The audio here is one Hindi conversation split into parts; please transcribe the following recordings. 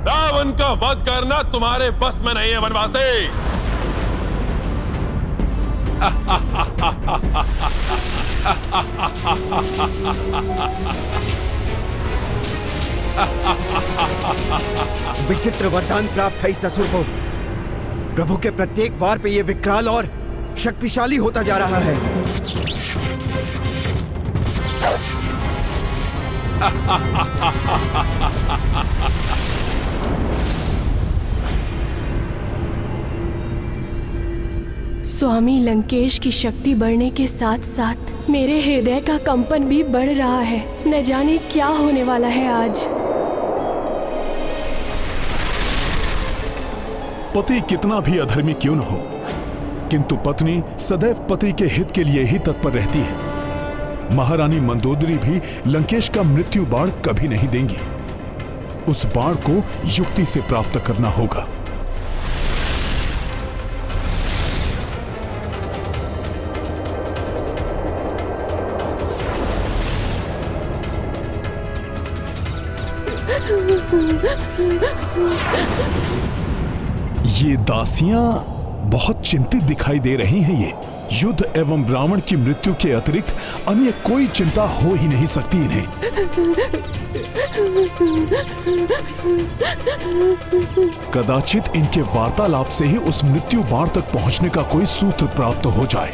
रावण का वध करना तुम्हारे बस में नहीं है वनवासी। विचित्र वरदान प्राप्त है इस असुर को। प्रभु के प्रत्येक वार पे ये विकराल और शक्तिशाली होता जा रहा है। स्वामी लंकेश की शक्ति बढ़ने के साथ साथ मेरे हृदय का कंपन भी बढ़ रहा है। न जाने क्या होने वाला है आज। पति कितना भी अधर्मी क्यों न हो, किंतु पत्नी सदैव पति के हित के लिए ही तत्पर रहती है। महारानी मंदोदरी भी लंकेश का मृत्यु बाण कभी नहीं देंगी। उस बाण को युक्ति से प्राप्त करना होगा। ये दासियां बहुत चिंतित दिखाई दे रही हैं। ये युद्ध एवं रावण की मृत्यु के अतिरिक्त अन्य कोई चिंता हो ही नहीं सकती इन्हें। कदाचित इनके वार्तालाप से ही उस मृत्यु बाण तक पहुंचने का कोई सूत्र प्राप्त हो जाए।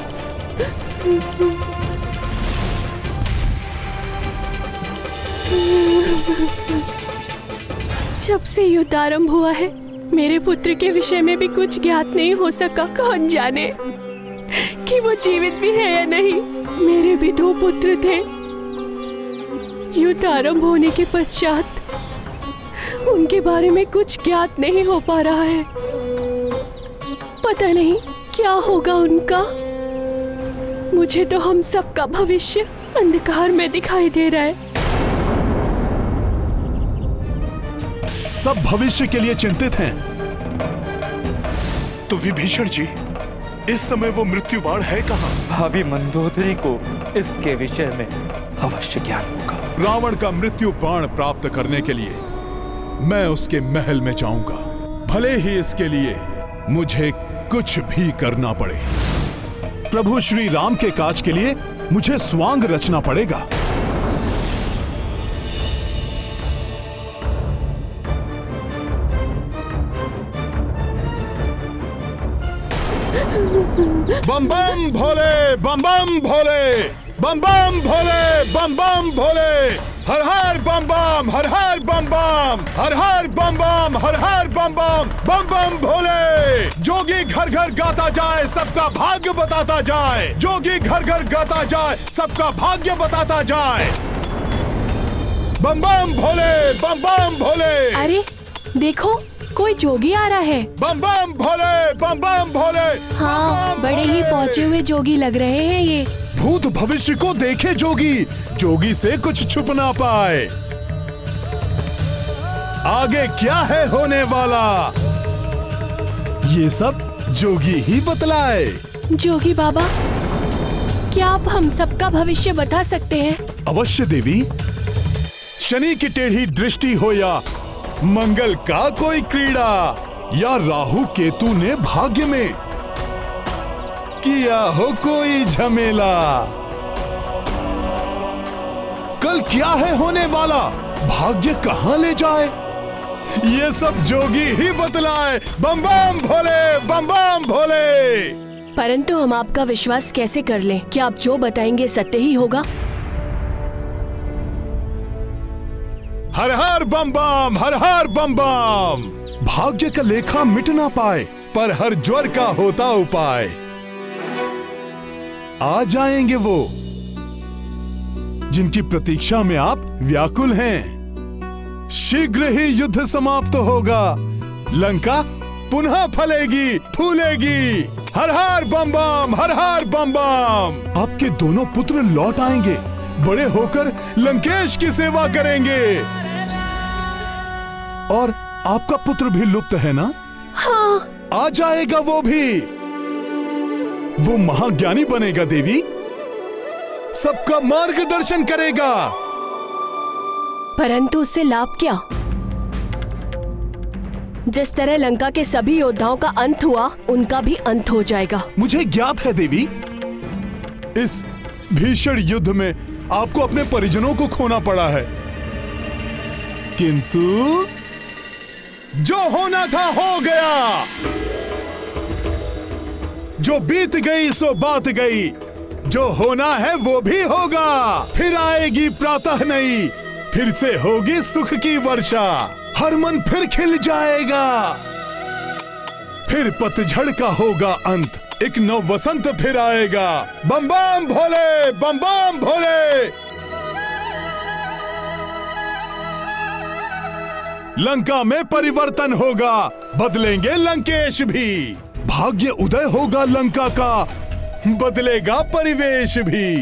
जब से युद्ध आरंभ हुआ है, मेरे पुत्र के विषय में भी कुछ ज्ञात नहीं हो सका। कौन जाने कि वो जीवित भी है या नहीं। मेरे भी 2 पुत्र थे। युद्ध आरंभ होने के पश्चात उनके बारे में कुछ ज्ञात नहीं हो पा रहा है। पता नहीं क्या होगा उनका। मुझे तो हम सबका भविष्य अंधकार में दिखाई दे रहा है। सब भविष्य के लिए चिंतित हैं। तो विभीषण जी, इस समय वो मृत्यु बाण है कहाँ? भाभी मंदोदरी को इसके विषय में अवश्य ज्ञान होगा। रावण का मृत्यु बाण प्राप्त करने के लिए मैं उसके महल में जाऊंगा, भले ही इसके लिए मुझे कुछ भी करना पड़े। प्रभु श्री राम के काज के लिए मुझे स्वांग रचना पड़ेगा। बम बम भोले, बम बम भोले, बम बम भोले, बम बम भोले, हर हर बम बम, हर हर बम बम, हर हर बम बम, हर हर बम बम, बम बम भोले। जोगी घर घर गाता जाए, सबका भाग्य बताता जाए। जोगी घर घर गाता जाए, सबका भाग्य बताता जाए। बम बम भोले, बम बम भोले। अरे देखो, कोई जोगी आ रहा है। बम बम भोले, बम बम भोले। हाँ, बड़े ही पहुँचे हुए जोगी लग रहे हैं ये। भूत भविष्य को देखे जोगी, जोगी से कुछ छुप ना पाए। आगे क्या है होने वाला, ये सब जोगी ही बतलाए। जोगी बाबा, क्या आप हम सबका भविष्य बता सकते हैं? अवश्य देवी। शनि की टेढ़ी दृष्टि हो या मंगल का कोई क्रीड़ा, या राहु केतु ने भाग्य में किया हो कोई झमेला, कल क्या है होने वाला, भाग्य कहां ले जाए, ये सब जोगी ही बतलाए। बम बम भोले, बम बम भोले। परंतु हम आपका विश्वास कैसे कर लें? क्या आप जो बताएंगे सत्य ही होगा? हर हर बम बम, हर हर बम बम। भाग्य का लेखा मिट ना पाए, पर हर ज्वर का होता उपाय। आ जाएंगे वो जिनकी प्रतीक्षा में आप व्याकुल हैं। शीघ्र ही युद्ध समाप्त होगा, लंका पुनः फलेगी फूलेगी। हर हर बम बम, हर हर बम बम। आपके दोनों पुत्र लौट आएंगे, बड़े होकर लंकेश की सेवा करेंगे। और आपका पुत्र भी लुप्त है ना? हाँ। आ जाएगा वो भी। वो महाज्ञानी बनेगा देवी, सबका मार्गदर्शन करेगा। परंतु उससे लाभ क्या? जिस तरह लंका के सभी योद्धाओं का अंत हुआ, उनका भी अंत हो जाएगा। मुझे ज्ञात है देवी, इस भीषण युद्ध में आपको अपने परिजनों को खोना पड़ा है, किंतु जो होना था हो गया। जो बीत गई सो बात गई, जो होना है वो भी होगा। फिर आएगी प्रातः नई, फिर से होगी सुख की वर्षा, हर मन फिर खिल जाएगा। फिर पतझड़ का होगा अंत, एक नव वसंत फिर आएगा। बम बम भोले, बम बम भोले। लंका में परिवर्तन होगा, बदलेंगे लंकेश भी। भाग्य उदय होगा लंका का, बदलेगा परिवेश भी।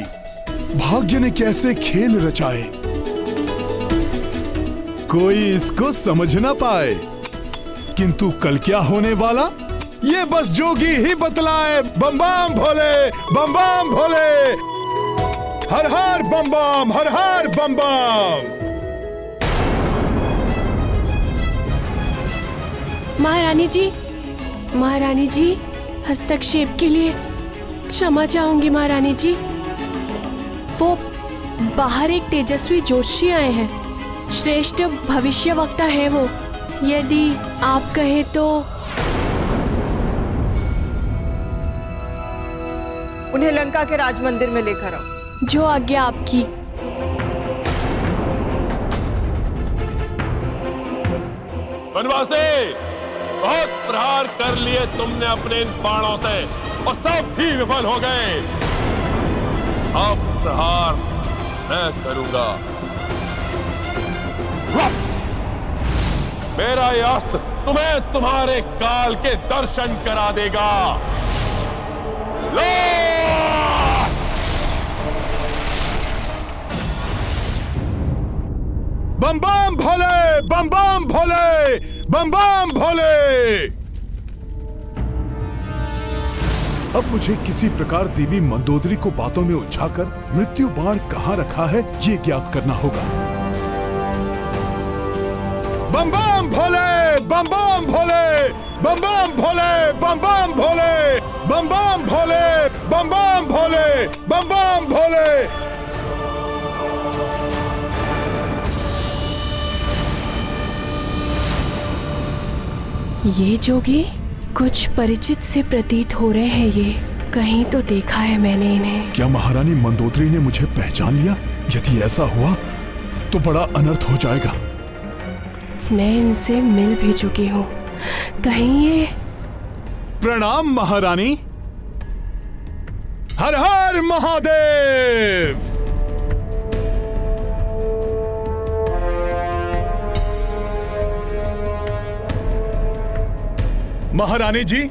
भाग्य ने कैसे खेल रचाए, कोई इसको समझ ना पाए, किंतु कल क्या होने वाला ये बस जोगी ही बतलाए। बम बम भोले, बम बम भोले। हर हर बम बम, हर हर बम बम। महारानी जी, हस्तक्षेप के लिए क्षमा चाहूंगी महारानी जी। वो बाहर एक तेजस्वी जोशी आए हैं, श्रेष्ठ भविष्यवक्ता है वो। यदि आप कहें तो उन्हें लंका के राज मंदिर में लेकर आओ। जो आज्ञा आपकी। वनवासी, बहुत प्रहार कर लिए तुमने अपने इन बाणों से और सब भी विफल हो गए। अब प्रहार मैं करूंगा। मेरा ये अस्त्र तुम्हें तुम्हारे काल के दर्शन करा देगा। लो! बम बम भोले, बम बम भोले, बम बम भोले। अब मुझे किसी प्रकार देवी मंदोदरी को बातों में उलझाकर मृत्यु बाण कहां रखा है ये ज्ञात करना होगा। बम बम भोले, बम बम भोले, बम बम भोले, बम बम भोले, बम बम भोले, बम बम भोले, बम बम भोले। ये जोगी कुछ परिचित से प्रतीत हो रहे हैं। ये कहीं तो देखा है मैंने इन्हें। क्या महारानी मंदोदरी ने मुझे पहचान लिया? यदि ऐसा हुआ तो बड़ा अनर्थ हो जाएगा। मैं इनसे मिल भी चुकी हूँ, कहीं ये। प्रणाम महारानी। हर हर महादेव। महारानी जी,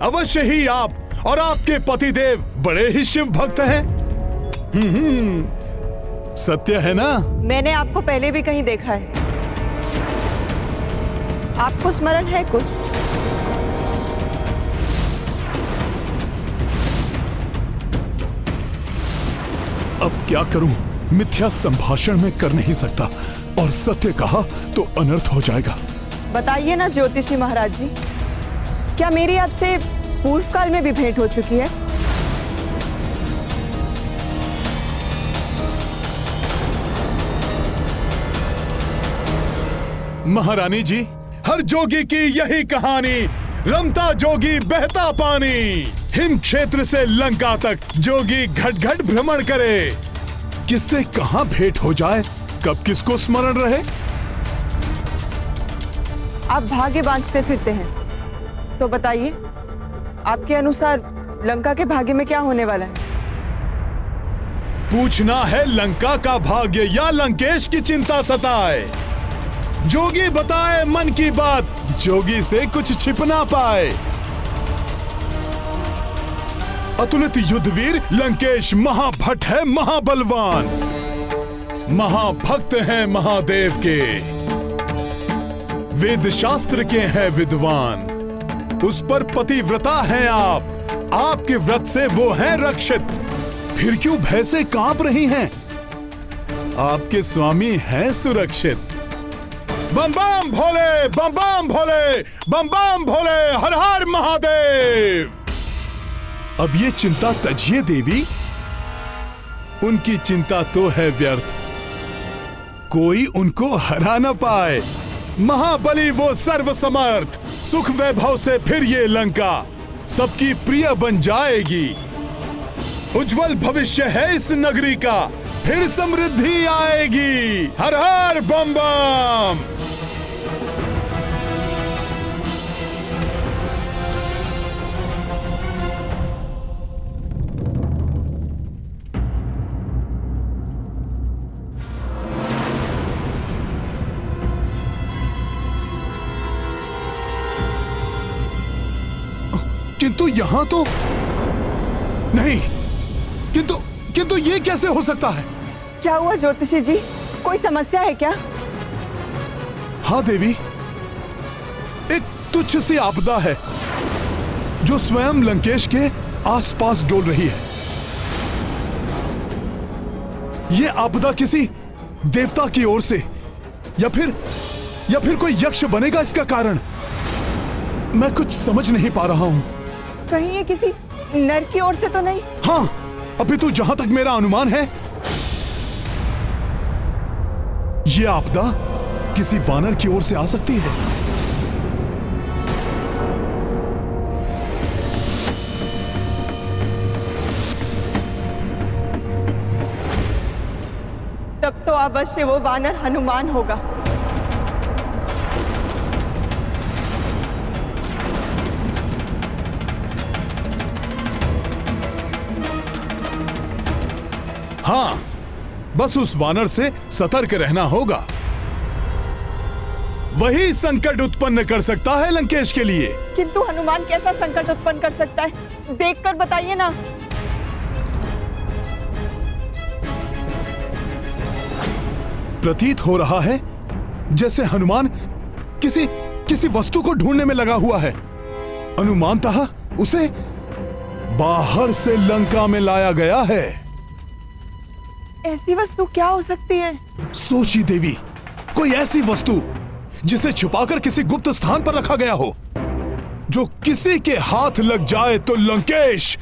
अवश्य ही आप और आपके पतिदेव बड़े ही शिव भक्त हैं। सत्य है ना? मैंने आपको पहले भी कहीं देखा है। आपको स्मरण है कुछ? अब क्या करूं? मिथ्या संभाषण में कर नहीं सकता और सत्य कहा तो अनर्थ हो जाएगा। बताइए ना ज्योतिषी महाराज जी, क्या मेरी आपसे पूर्व काल में भी भेंट हो चुकी है? महारानी जी, हर जोगी की यही कहानी। रमता जोगी बहता पानी। हिम क्षेत्र से लंका तक जोगी घट घट भ्रमण करे। किससे कहां भेंट हो जाए, कब किसको स्मरण रहे। आप भाग्य बांचते फिरते हैं, तो बताइए आपके अनुसार लंका के भाग्य में क्या होने वाला है? पूछना है लंका का भाग्य या लंकेश की चिंता सताए। जोगी बताए मन की बात, जोगी से कुछ छिप ना पाए। अतुलित युद्धवीर लंकेश महाभट है, महाबलवान, महाभक्त हैं महादेव के, वेद शास्त्र के हैं विद्वान। उस पर पतिव्रता हैं आप, आपके व्रत से वो हैं रक्षित। फिर क्यों भय से कांप रही हैं? आपके स्वामी हैं सुरक्षित। बम बम भोले, बम बम भोले, बम बम भोले, हर हर महादेव। अब ये चिंता तजिए देवी, उनकी चिंता तो है व्यर्थ, कोई उनको हरा न पाए। महाबली वो सर्वसमर्थ, सुख वैभव से फिर ये लंका सबकी प्रिय बन जाएगी। उज्जवल भविष्य है इस नगरी का, फिर समृद्धि आएगी। हर हर बम बम। किंतु यहां तो नहीं, किंतु ये कैसे हो सकता है? क्या हुआ ज्योतिषी जी, कोई समस्या है क्या? हाँ देवी, एक तुच्छ सी आपदा है जो स्वयं लंकेश के आसपास डोल रही है। ये आपदा किसी देवता की ओर से या फिर कोई यक्ष बनेगा इसका कारण। मैं कुछ समझ नहीं पा रहा हूं। कहीं ये किसी नर की ओर से तो नहीं? हाँ, अभी तो जहां तक मेरा अनुमान है, यह आपदा किसी वानर की ओर से आ सकती है। तब तो अवश्य वो वानर हनुमान होगा। हाँ, बस उस वानर से सतर्क रहना होगा। वही संकट उत्पन्न कर सकता है लंकेश के लिए। किंतु हनुमान कैसा संकट उत्पन्न कर सकता है, देखकर बताइए ना। प्रतीत हो रहा है जैसे हनुमान किसी वस्तु को ढूंढने में लगा हुआ है। अनुमानतः उसे बाहर से लंका में लाया गया है। ऐसी वस्तु क्या हो सकती है? सोची देवी, कोई ऐसी वस्तु जिसे छुपाकर किसी गुप्त स्थान पर रखा गया हो, जो किसी के हाथ लग जाए तो लंकेश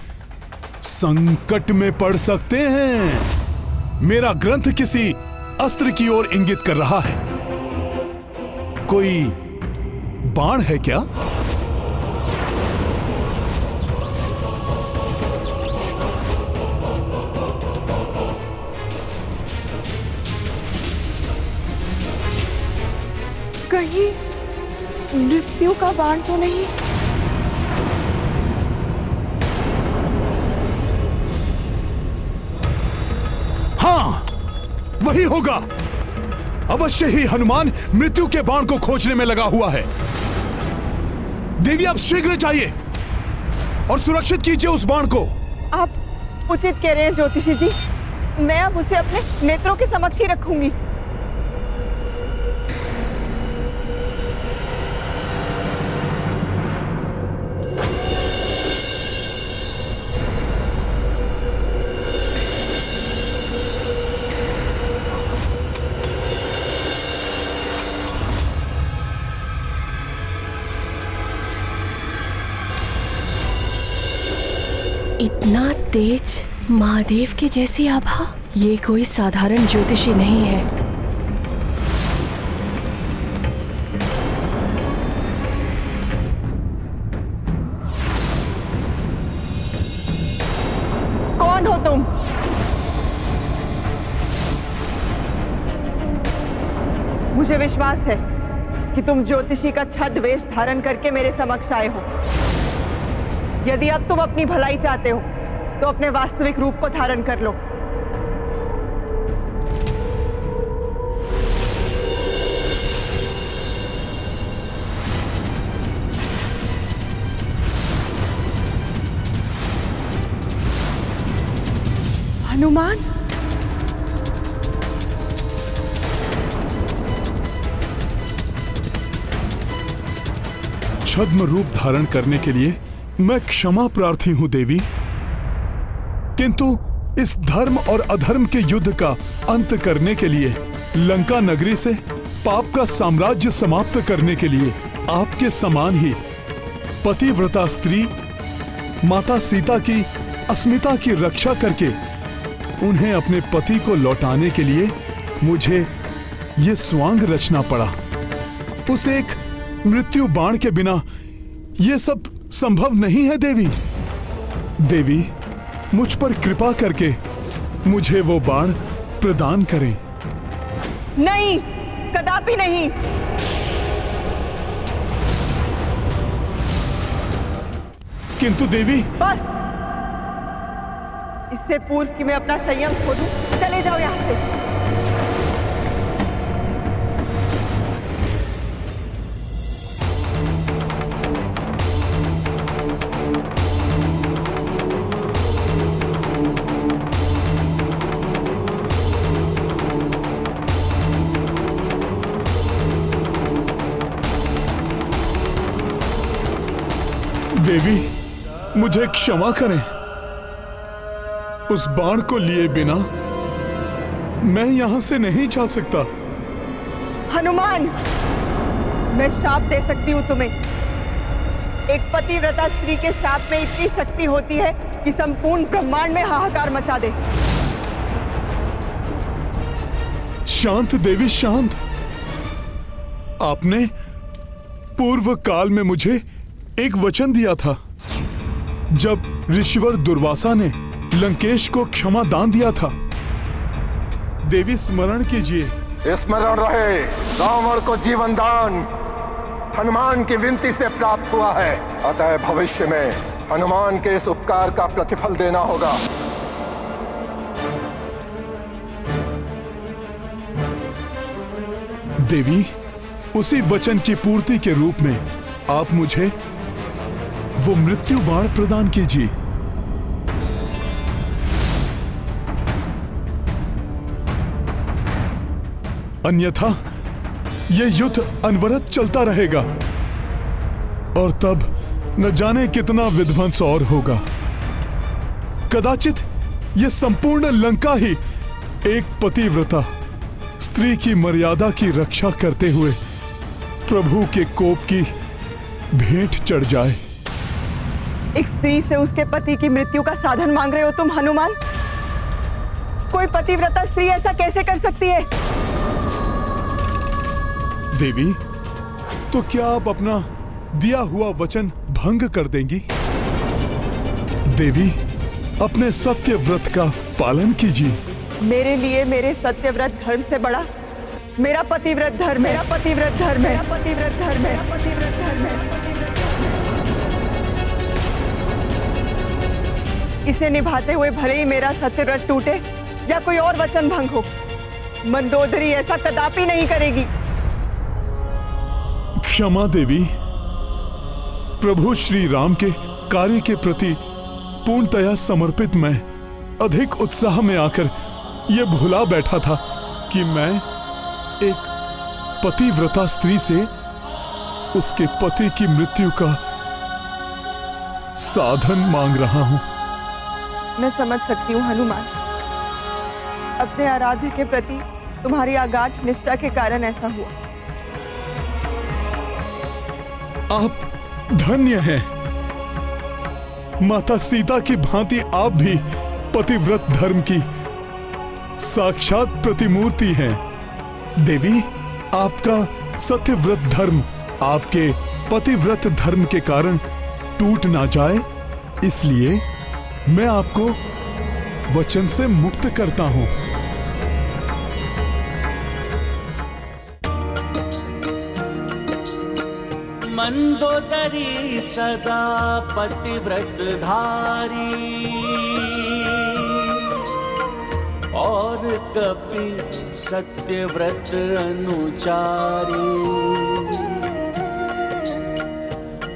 संकट में पड़ सकते हैं। मेरा ग्रंथ किसी अस्त्र की ओर इंगित कर रहा है। कोई बाण है क्या? कहीं मृत्यु का बाण तो नहीं? हाँ, वही होगा। अवश्य ही हनुमान मृत्यु के बाण को खोजने में लगा हुआ है। देवी, आप शीघ्र जाइए और सुरक्षित कीजिए उस बाण को। आप उचित कह रहे हैं ज्योतिषी जी, मैं अब उसे अपने नेत्रों के समक्ष ही रखूंगी। इतना तेज महादेव की जैसी आभा, ये कोई साधारण ज्योतिषी नहीं है। कौन हो तुम? मुझे विश्वास है कि तुम ज्योतिषी का छद्मवेश धारण करके मेरे समक्ष आए हो। यदि अब तुम अपनी भलाई चाहते हो तो अपने वास्तविक रूप को धारण कर लो। हनुमान, छद्म रूप धारण करने के लिए मैं क्षमा प्रार्थी हूं देवी, किंतु इस धर्म और अधर्म के युद्ध का अंत करने के लिए, लंका नगरी से पाप का साम्राज्य समाप्त करने के लिए आपके समान ही पतिव्रता स्त्री माता सीता की अस्मिता की रक्षा करके उन्हें अपने पति को लौटाने के लिए मुझे ये स्वांग रचना पड़ा। उस एक मृत्यु बाण के बिना ये सब संभव नहीं है देवी। देवी, मुझ पर कृपा करके मुझे वो बाण प्रदान करें। नहीं, कदापि नहीं। किंतु देवी, बस, इससे पूर्व कि मैं अपना संयम खो दूं, चले जाओ यहां से। देवी, मुझे क्षमा करें। उस बाण को लिए बिना मैं यहां से नहीं जा सकता। हनुमान, मैं श्राप दे सकती हूँ तुम्हें। एक पतिव्रता स्त्री के श्राप में इतनी शक्ति होती है कि संपूर्ण ब्रह्मांड में हाहाकार मचा दे। शांत देवी, शांत। आपने पूर्व काल में मुझे एक वचन दिया था जब ऋषिवर दुर्वासा ने लंकेश को क्षमा दान दिया था। देवी, स्मरण कीजिए। स्मरण रहे, रावण को जीवन दान हनुमान की विनती से प्राप्त हुआ है। अतः भविष्य में हनुमान के इस उपकार का प्रतिफल देना होगा। देवी, उसी वचन की पूर्ति के रूप में आप मुझे वो मृत्यु बाण प्रदान कीजिए। अन्यथा यह युद्ध अनवरत चलता रहेगा और तब न जाने कितना विध्वंस और होगा। कदाचित यह संपूर्ण लंका ही एक पतिव्रता स्त्री की मर्यादा की रक्षा करते हुए प्रभु के कोप की भेंट चढ़ जाए। एक स्त्री से उसके पति की मृत्यु का साधन मांग रहे हो तुम, हनुमान? कोई पतिव्रता स्त्री ऐसा कैसे कर सकती है? देवी, तो क्या आप अपना दिया हुआ वचन भंग कर देंगी? देवी, अपने सत्य व्रत का पालन कीजिए। मेरे लिए मेरे सत्यव्रत धर्म से बड़ा मेरा पतिव्रत धर्म है। मेरा पतिव्रत धर्म है। मेरा पतिव्रत धर्म है। मेरा पतिव्रत धर्म है। इसे निभाते हुए भले ही मेरा सत्यव्रत टूटे या कोई और वचन भंग हो, मंदोदरी ऐसा कदापि नहीं करेगी। क्षमा देवी। प्रभु श्री राम के कार्य के प्रति पूर्णतया समर्पित मैं अधिक उत्साह में आकर यह भुला बैठा था कि मैं एक पतिव्रता स्त्री से उसके पति की मृत्यु का साधन मांग रहा हूं। मैं समझ सकती हूँ हनुमान, अपने आराध्य के प्रति तुम्हारी अगाध निष्ठा के कारण ऐसा हुआ। आप धन्य हैं। माता सीता की भांति आप भी पतिव्रत धर्म की साक्षात प्रतिमूर्ति हैं। देवी, आपका सत्यव्रत धर्म आपके पतिव्रत धर्म के कारण टूट ना जाए, इसलिए मैं आपको वचन से मुक्त करता हूं। मंदोदरी सदा पतिव्रत धारी और कपि सत्यव्रत अनुचारी।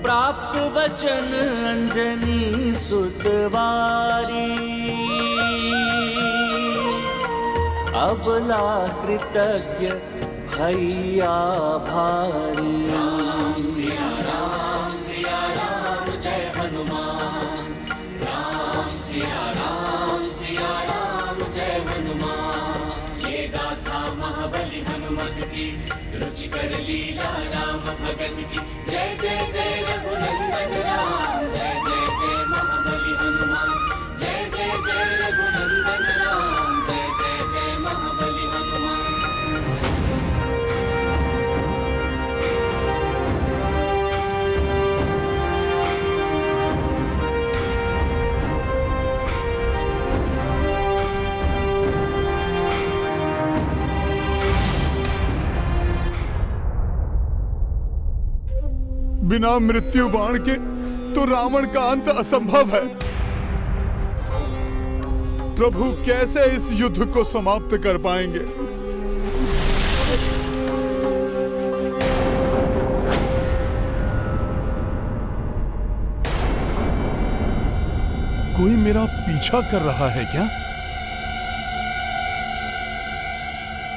प्राप्त वचन अंजनी सुतवारी, अबला कृतज्ञ भैया भारी। राम सिया राम जय हनुमान। राम सिया राम की रुचिकर लीला राम भगत की जय जय जय रघुनंदन राम जय जय जय महाबली हनुमान जय जय जय रघुनंदन राम जय जय जय महाबली हनुमान। बिना मृत्यु बाण के तो रावण का अंत असंभव है। प्रभु कैसे इस युद्ध को समाप्त कर पाएंगे? कोई मेरा पीछा कर रहा है क्या?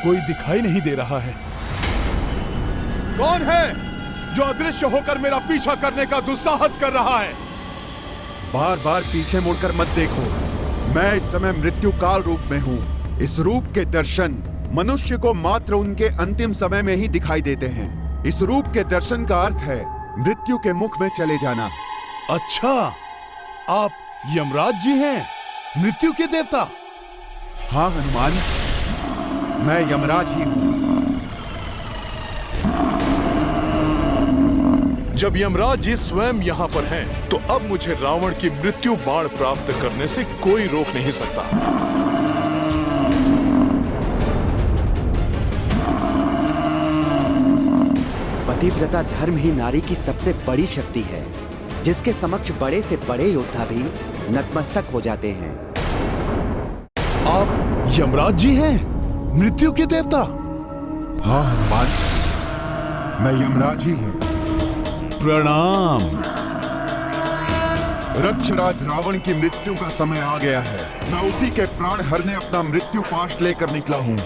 कोई दिखाई नहीं दे रहा है। कौन है जो अदृश्य होकर मेरा पीछा करने का दुस्साहस कर रहा है? बार बार पीछे मुड़कर मत देखो। मैं इस समय मृत्यु काल रूप में हूँ। इस रूप के दर्शन मनुष्य को मात्र उनके अंतिम समय में ही दिखाई देते हैं। इस रूप के दर्शन का अर्थ है मृत्यु के मुख में चले जाना। अच्छा, आप यमराज जी हैं, मृत्यु के देवता? हाँ हनुमान, मैं यमराज ही हूँ। जब यमराज जी स्वयं यहाँ पर हैं, तो अब मुझे रावण की मृत्यु बाण प्राप्त करने से कोई रोक नहीं सकता। पतिव्रता धर्म ही नारी की सबसे बड़ी शक्ति है, जिसके समक्ष बड़े से बड़े योद्धा भी नतमस्तक हो जाते हैं। आप यमराज जी हैं, मृत्यु के देवता? हाँ हनुमान, मैं यमराज ही हूँ। प्रणाम। रक्षराज रावण की मृत्यु का समय आ गया है। मैं उसी के प्राण हरने अपना मृत्यु पाश लेकर निकला हूँ,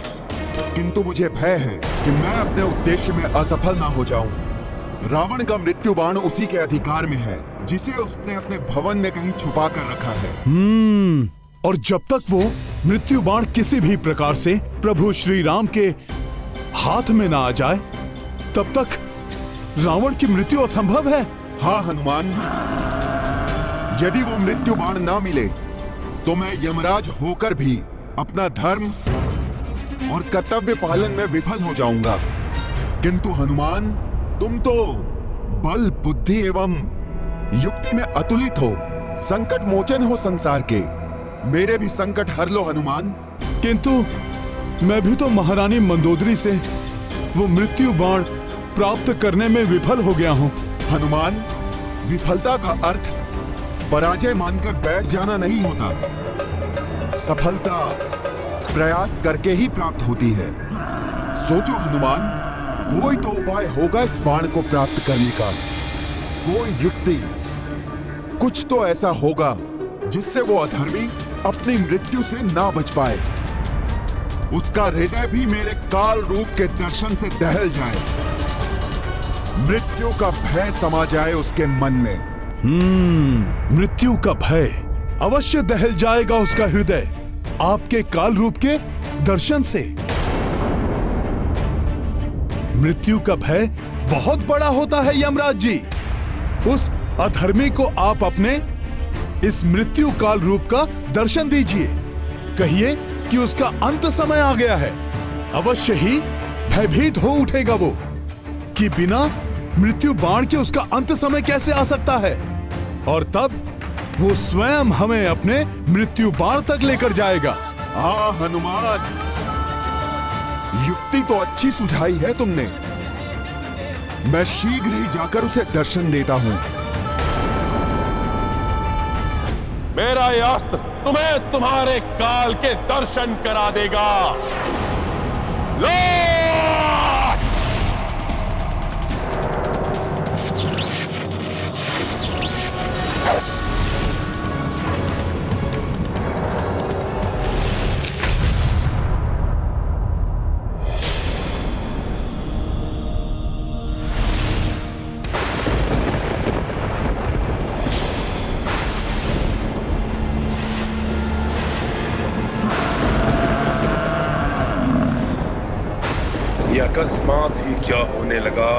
किंतु मुझे भय है कि मैं अपने उद्देश्य में असफल ना हो जाऊं। रावण का मृत्यु बाण उसी के अधिकार में है, जिसे उसने अपने भवन में कहीं छुपा कर रखा है। और जब तक वो मृत्यु बाण किसी भी प्रकार से प्रभु श्री राम के हाथ में ना आ जाए, तब तक रावण की मृत्यु असंभव है। हाँ हनुमान, यदि वो मृत्यु बाण ना मिले तो मैं यमराज होकर भी अपना धर्म और कर्तव्य पालन में विफल हो जाऊंगा। किंतु हनुमान, तुम तो बल, बुद्धि एवं युक्ति में अतुलित हो, संकट मोचन हो संसार के। मेरे भी संकट हर लो हनुमान। किंतु मैं भी तो महारानी मंदोदरी से वो मृत्यु बाण प्राप्त करने में विफल हो गया हूँ। हनुमान, विफलता का अर्थ पराजय मानकर बैठ जाना नहीं होता। सफलता प्रयास करके ही प्राप्त होती है। सोचो हनुमान, कोई तो उपाय होगा इस बाण को प्राप्त करने का। कोई युक्ति, कुछ तो ऐसा होगा जिससे वो अधर्मी अपनी मृत्यु से ना बच पाए। उसका हृदय भी मेरे काल रूप के दर्शन से दहल जाए, मृत्यु का भय समा जाए उसके मन में। मृत्यु का भय अवश्य दहल जाएगा उसका हृदय आपके काल रूप के दर्शन से। मृत्यु का भय बहुत बड़ा होता है यमराज जी। उस अधर्मी को आप अपने इस मृत्यु काल रूप का दर्शन दीजिए। कहिए कि उसका अंत समय आ गया है। अवश्य ही भयभीत हो उठेगा वो कि बिना मृत्यु बाण के उसका अंत समय कैसे आ सकता है, और तब वो स्वयं हमें अपने मृत्यु बाण तक लेकर जाएगा। हाँ हनुमान, युक्ति तो अच्छी सुझाई है तुमने। मैं शीघ्र ही जाकर उसे दर्शन देता हूँ। मेरा यह अस्त्र तुम्हें तुम्हारे काल के दर्शन करा देगा। लो! ये अकस्मात ही क्या होने लगा?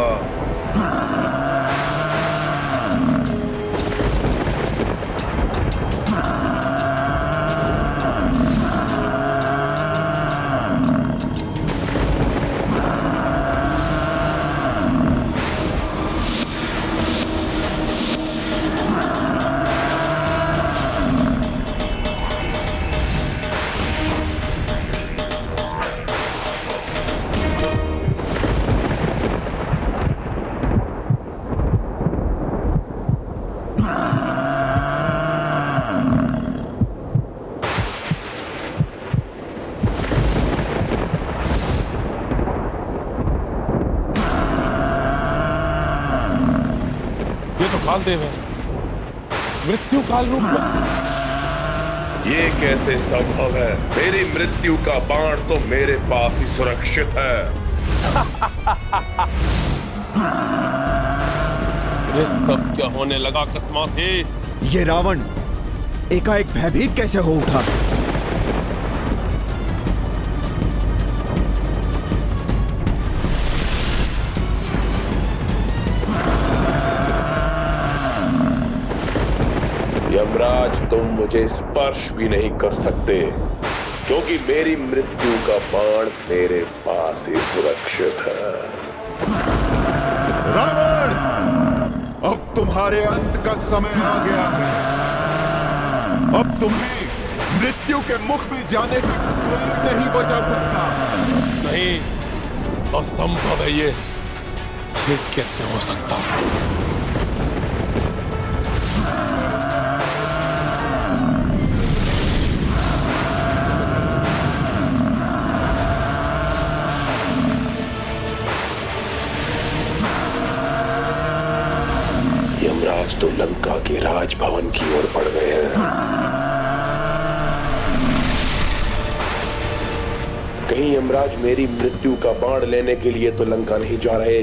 कालदेव है, मृत्यु काल रूप में। ये कैसे संभव है? मेरी मृत्यु का बाण तो मेरे पास ही सुरक्षित है। ये सब क्या होने लगा अकस्मात ही? ये रावण एकाएक भयभीत कैसे हो उठा? यमराज, तुम मुझे स्पर्श भी नहीं कर सकते, क्योंकि मेरी मृत्यु का बाण मेरे पास ही सुरक्षित है। रावण, अब तुम्हारे अंत का समय आ गया है। अब तुम्हें मृत्यु के मुख में जाने से कोई नहीं बचा सकता। नहीं, असंभव है ये कैसे हो सकता? यमराज तो लंका के राजभवन की ओर बढ़ गए हैं। कहीं यमराज मेरी मृत्यु का बाण लेने के लिए तो लंका नहीं जा रहे।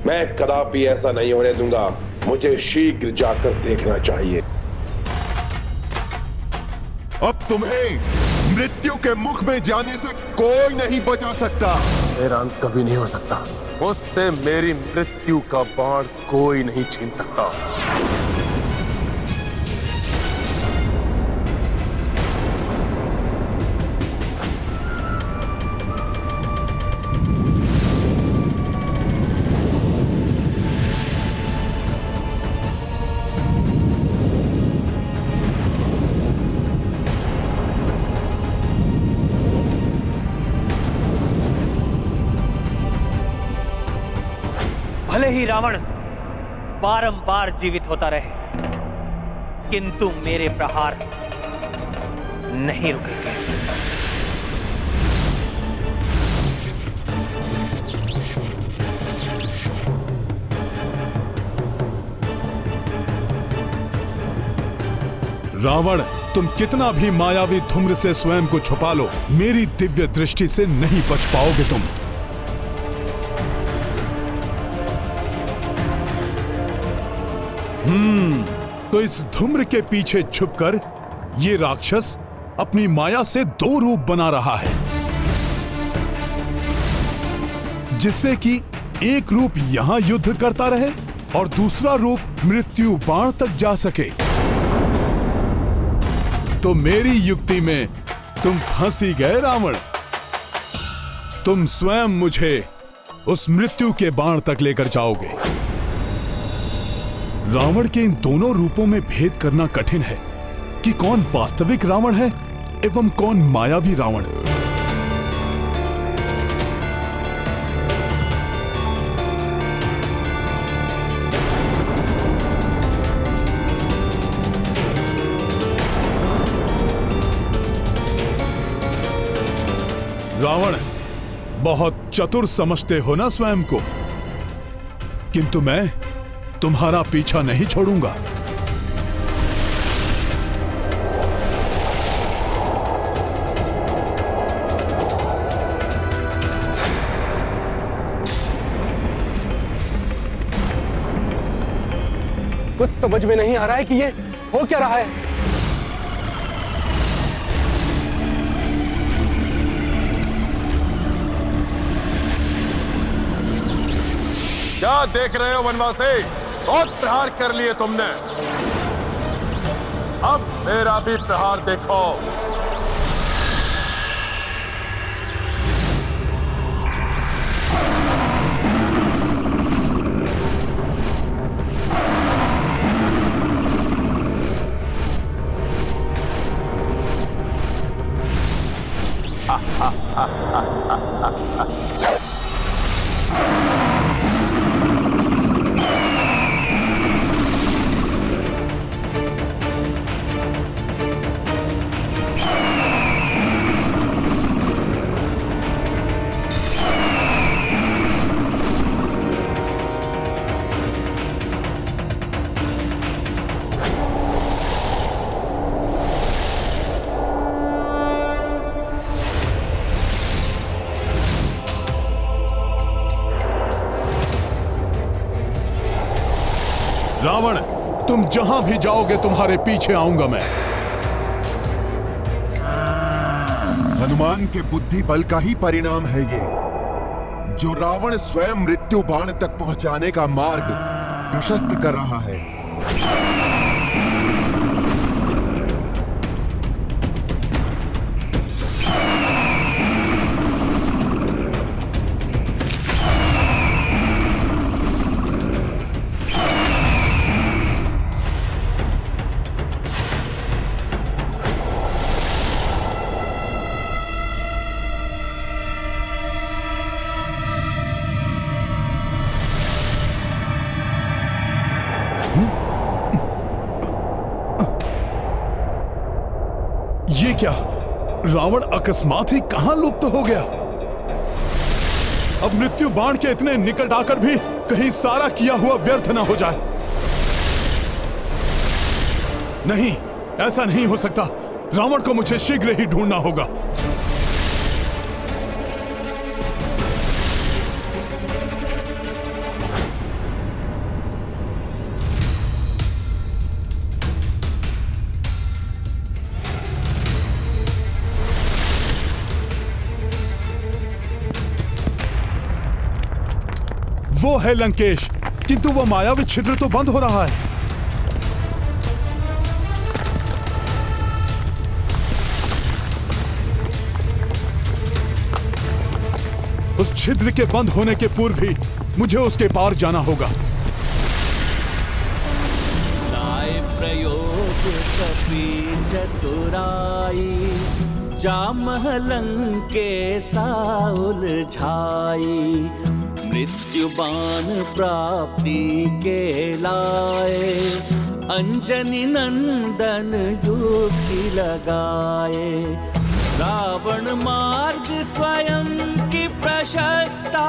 मैं कदापि ऐसा नहीं होने दूंगा। मुझे शीघ्र जाकर देखना चाहिए। अब तुम्हें मृत्यु के मुख में जाने से कोई नहीं बचा सकता। मेरा अंत कभी नहीं हो सकता। उससे मेरी मृत्यु का बाण कोई नहीं छीन सकता। भले ही रावण बारंबार जीवित होता रहे, किंतु मेरे प्रहार नहीं रुकेंगे। रावण, तुम कितना भी मायावी धूम्र से स्वयं को छुपा लो, मेरी दिव्य दृष्टि से नहीं बच पाओगे तुम। तो इस धूम्र के पीछे छुपकर ये राक्षस अपनी माया से दो रूप बना रहा है, जिससे कि एक रूप यहां युद्ध करता रहे और दूसरा रूप मृत्यु बाण तक जा सके। तो मेरी युक्ति में तुम फंस ही गए रावण। तुम स्वयं मुझे उस मृत्यु के बाण तक लेकर जाओगे। रावण के इन दोनों रूपों में भेद करना कठिन है कि कौन वास्तविक रावण है एवं कौन मायावी रावण। रावण, बहुत चतुर समझते हो ना स्वयं को, किंतु मैं तुम्हारा पीछा नहीं छोड़ूंगा। कुछ समझ में नहीं आ रहा है कि ये हो क्या रहा है। क्या देख रहे हो वनवासी? बहुत प्रहार कर लिए तुमने, अब मेरा भी प्रहार देखो। रावण, तुम जहां भी जाओगे तुम्हारे पीछे आऊंगा मैं। हनुमान के बुद्धि बल का ही परिणाम है ये, जो रावण स्वयं मृत्यु बाण तक पहुंचाने का मार्ग प्रशस्त कर रहा है। ये क्या? रावण अकस्मात ही कहां लुप्त हो गया? अब मृत्यु बाण के इतने निकट आकर भी कहीं सारा किया हुआ व्यर्थ ना हो जाए। नहीं, ऐसा नहीं हो सकता। रावण को मुझे शीघ्र ही ढूंढना होगा। वो है लंकेश, किंतु वो मायावी छिद्र तो बंद हो रहा है। उस छिद्र के बंद होने के पूर्व ही मुझे उसके पार जाना होगा। लाए प्रयोग कपि चतुराई, जामह लंकेसा उलझाई। मृत्यु बाण प्राप्ति के लाए, अंजनी नंदन युक्ति लगाए। रावण मार्ग स्वयं की प्रशस्ता,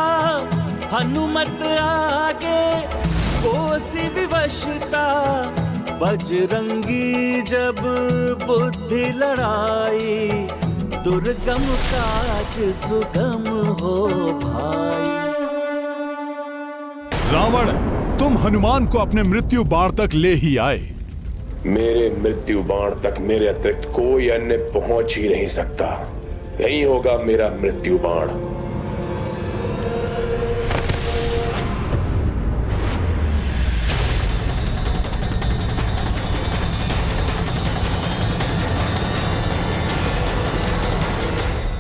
हनुमत आगे कोसि विवशता। बजरंगी जब बुद्धि लड़ाई, दुर्गम काज सुगम हो भाई। रावण, तुम हनुमान को अपने मृत्यु बाण तक ले ही आए। मेरे मृत्यु बाण तक मेरे अतिरिक्त कोई अन्य पहुंच ही नहीं सकता। यही होगा मेरा मृत्यु बाण।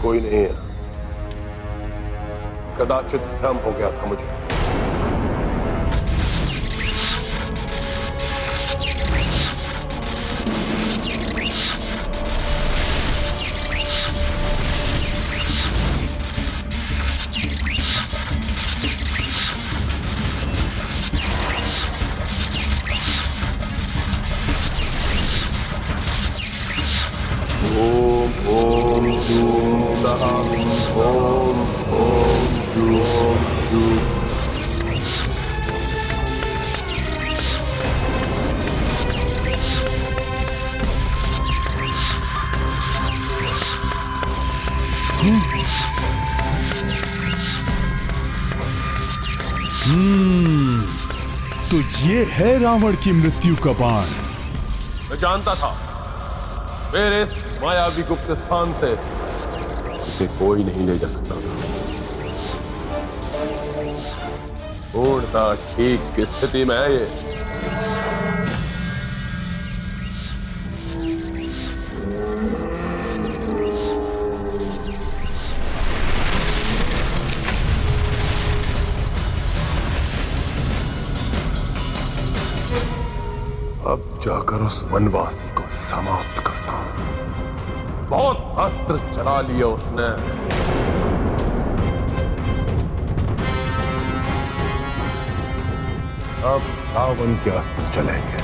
कोई नहीं है, कदाचित भ्रम हो गया था मुझे। ओम ओम जूम सहा ओम ओम जूम जूम। तो ये है रावण की मृत्यु का बाण। मैं जानता था मेरे इस मायावी गुप्त स्थान से इसे कोई नहीं ले जा सकता। पूर्णतः ठीक की स्थिति में है ये। अब जाकर उस वनवासी को समाप्त करता हूं। बहुत अस्त्र चला लिए उसने। अब रावण के अस्त्र चलेंगे।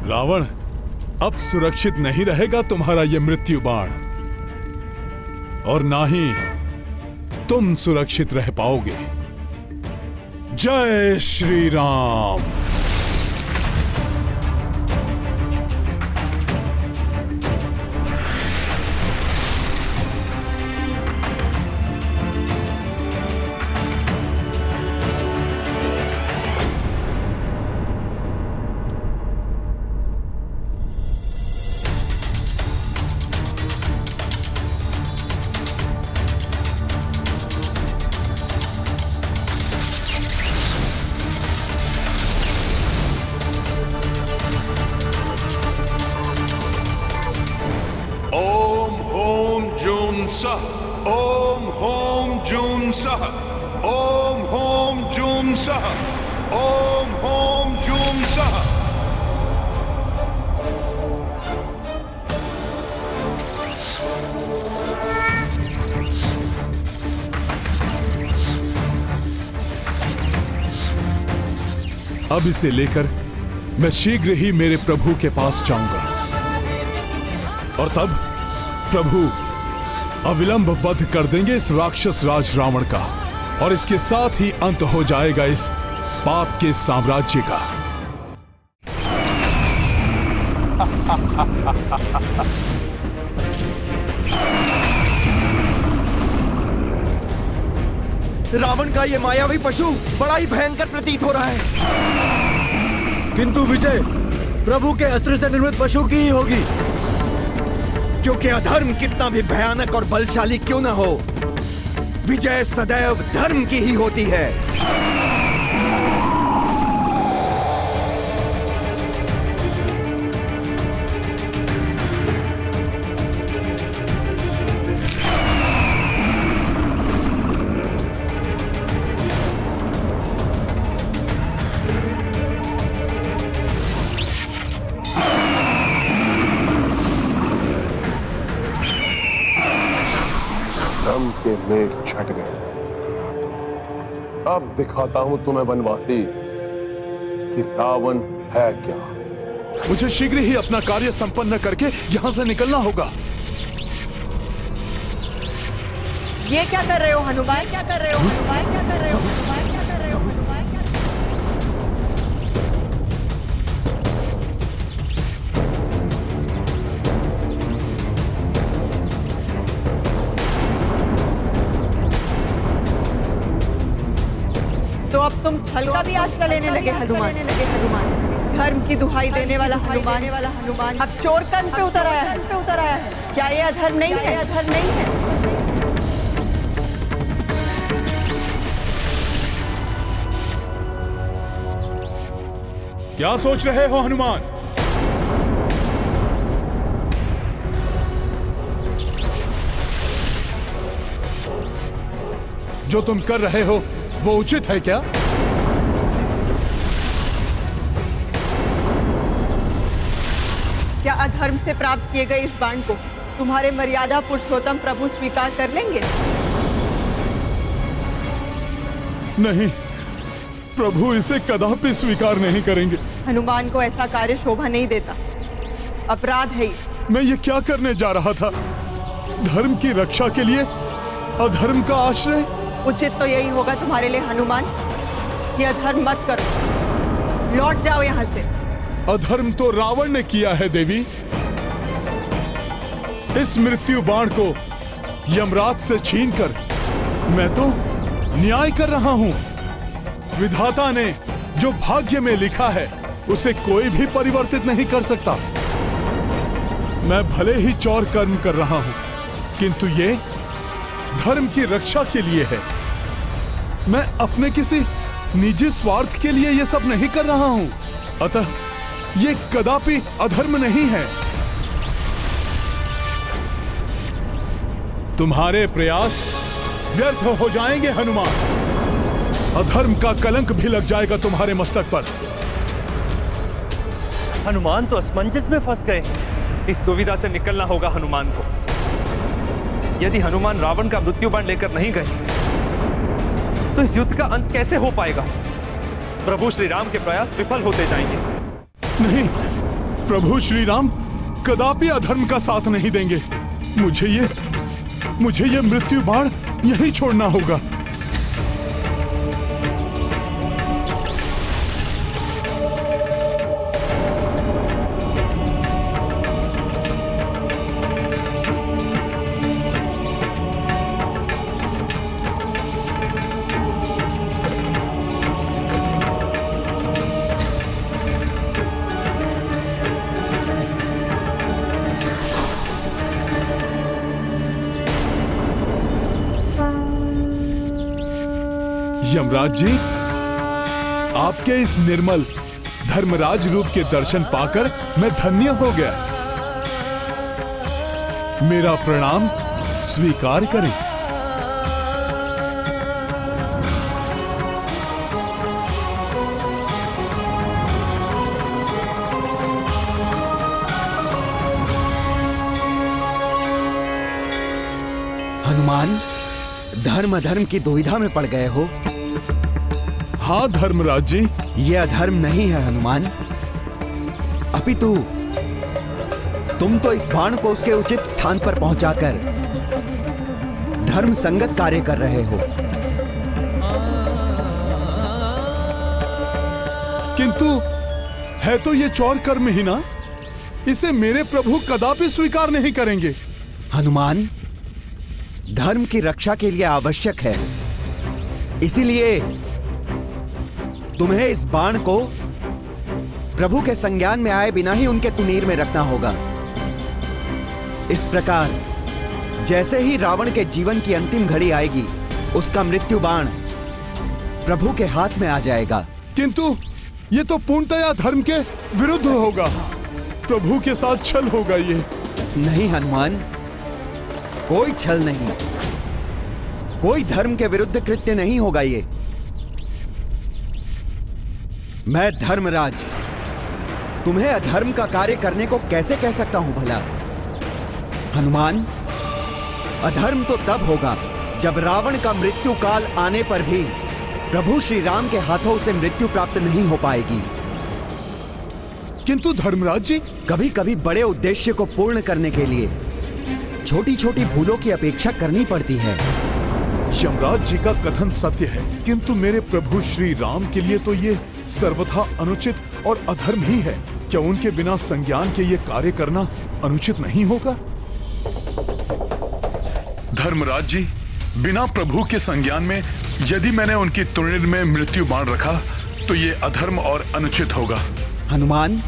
रावण, अब सुरक्षित नहीं रहेगा तुम्हारा ये मृत्यु बाण, और ना ही तुम सुरक्षित रह पाओगे। जय श्री राम। ओम होम जूम सह, ओम होम जूम सह, ओम होम जूम सह। अब इसे लेकर मैं शीघ्र ही मेरे प्रभु के पास जाऊंगा, और तब प्रभु अविलंब वध कर देंगे इस राक्षस राज रावण का, और इसके साथ ही अंत हो जाएगा इस पाप के साम्राज्य का। रावण का ये मायावी पशु बड़ा ही भयंकर प्रतीत हो रहा है। किंतु विजय प्रभु के अस्त्र से निर्मित पशु की ही होगी, क्योंकि अधर्म कितना भी भयानक और बलशाली क्यों न हो, विजय सदैव धर्म की ही होती है। दम के मेघ छट गए। अब दिखाता हूं तुम्हें वनवासी कि रावण है क्या। मुझे शीघ्र ही अपना कार्य संपन्न करके यहां से निकलना होगा। ये क्या कर रहे हो हनुमान? क्या कर रहे हो हनुमान? क्या कर रहे हो हनुमान? क्या कर रहे हो हनुमान? तो अब तुम छल का भी आश्रय लेने लगे हनुमान। धर्म की दुहाई देने वाला हनुमान अब चोर कंध पे उतर आया है। क्या ये अधर्म नहीं है? अधर्म नहीं है। क्या सोच रहे हो हनुमान? जो तुम कर रहे हो वो उचित है क्या? क्या अधर्म से प्राप्त किए गए इस बाण को तुम्हारे मर्यादा पुरुषोत्तम प्रभु स्वीकार कर लेंगे? नहीं, प्रभु इसे कदापि स्वीकार नहीं करेंगे। हनुमान को ऐसा कार्य शोभा नहीं देता, अपराध है। मैं ये क्या करने जा रहा था? धर्म की रक्षा के लिए अधर्म का आश्रय? उचित तो यही होगा तुम्हारे लिए हनुमान कि अधर्म मत करो, लौट जाओ यहाँ से। अधर्म तो रावण ने किया है देवी। इस मृत्यु बाण को यमराज से छीनकर मैं तो न्याय कर रहा हूं। विधाता ने जो भाग्य में लिखा है उसे कोई भी परिवर्तित नहीं कर सकता। मैं भले ही चौर कर्म कर रहा हूं, किंतु ये धर्म की रक्षा के लिए है। मैं अपने किसी निजी स्वार्थ के लिए ये सब नहीं कर रहा हूं। अतः ये कदापि अधर्म नहीं है। तुम्हारे प्रयास व्यर्थ हो जाएंगे हनुमान। अधर्म का कलंक भी लग जाएगा तुम्हारे मस्तक पर। हनुमान तो असमंजस में फंस गए। इस दुविधा से निकलना होगा हनुमान को। यदि हनुमान रावण का मृत्यु बाण लेकर नहीं गए तो इस युद्ध का अंत कैसे हो पाएगा? प्रभु श्री राम के प्रयास विफल होते जाएंगे। नहीं, प्रभु श्री राम कदापि अधर्म का साथ नहीं देंगे। मुझे ये मृत्यु बाण यहीं छोड़ना होगा। यमराज जी, आपके इस निर्मल धर्मराज रूप के दर्शन पाकर मैं धन्य हो गया। मेरा प्रणाम स्वीकार करें। हनुमान, धर्म अधर्म की दुविधा में पड़ गए हो। हाँ धर्मराज जी। ये अधर्म नहीं है हनुमान, अपितु तुम तो इस बाण को उसके उचित स्थान पर पहुंचाकर धर्म संगत कार्य कर रहे हो। किंतु है तो ये चौर कर्म ही ना। इसे मेरे प्रभु कदापि स्वीकार नहीं करेंगे। हनुमान, धर्म की रक्षा के लिए आवश्यक है, इसीलिए तुम्हें इस बाण को प्रभु के संज्ञान में आए बिना ही उनके तुनीर में रखना होगा। इस प्रकार जैसे ही रावण के जीवन की अंतिम घड़ी आएगी, उसका मृत्यु बाण प्रभु के हाथ में आ जाएगा। किंतु ये तो पूर्णतया धर्म के विरुद्ध होगा। प्रभु के साथ छल होगा ये। नहीं हनुमान, कोई छल नहीं, कोई धर्म के विरुद्ध कृत्य नहीं होगा ये। मैं धर्मराज तुम्हें अधर्म का कार्य करने को कैसे कह सकता हूं भला? हनुमान, अधर्म तो तब होगा जब रावण का मृत्यु काल आने पर भी प्रभु श्री राम के हाथों से मृत्यु प्राप्त नहीं हो पाएगी। किंतु धर्मराज जी, कभी कभी बड़े उद्देश्य को पूर्ण करने के लिए छोटी छोटी भूलों की अपेक्षा करनी पड़ती है। यमराज जी का कथन सत्य है, किंतु मेरे प्रभु श्री राम के लिए तो ये सर्वथा अनुचित और अधर्म ही है। क्या उनके बिना संज्ञान के ये कार्य करना अनुचित नहीं होगा? धर्मराज जी, बिना प्रभु के संज्ञान में यदि मैंने उनकी तुनीर में मृत्यु बाण रखा तो ये अधर्म और अनुचित होगा। हनुमान,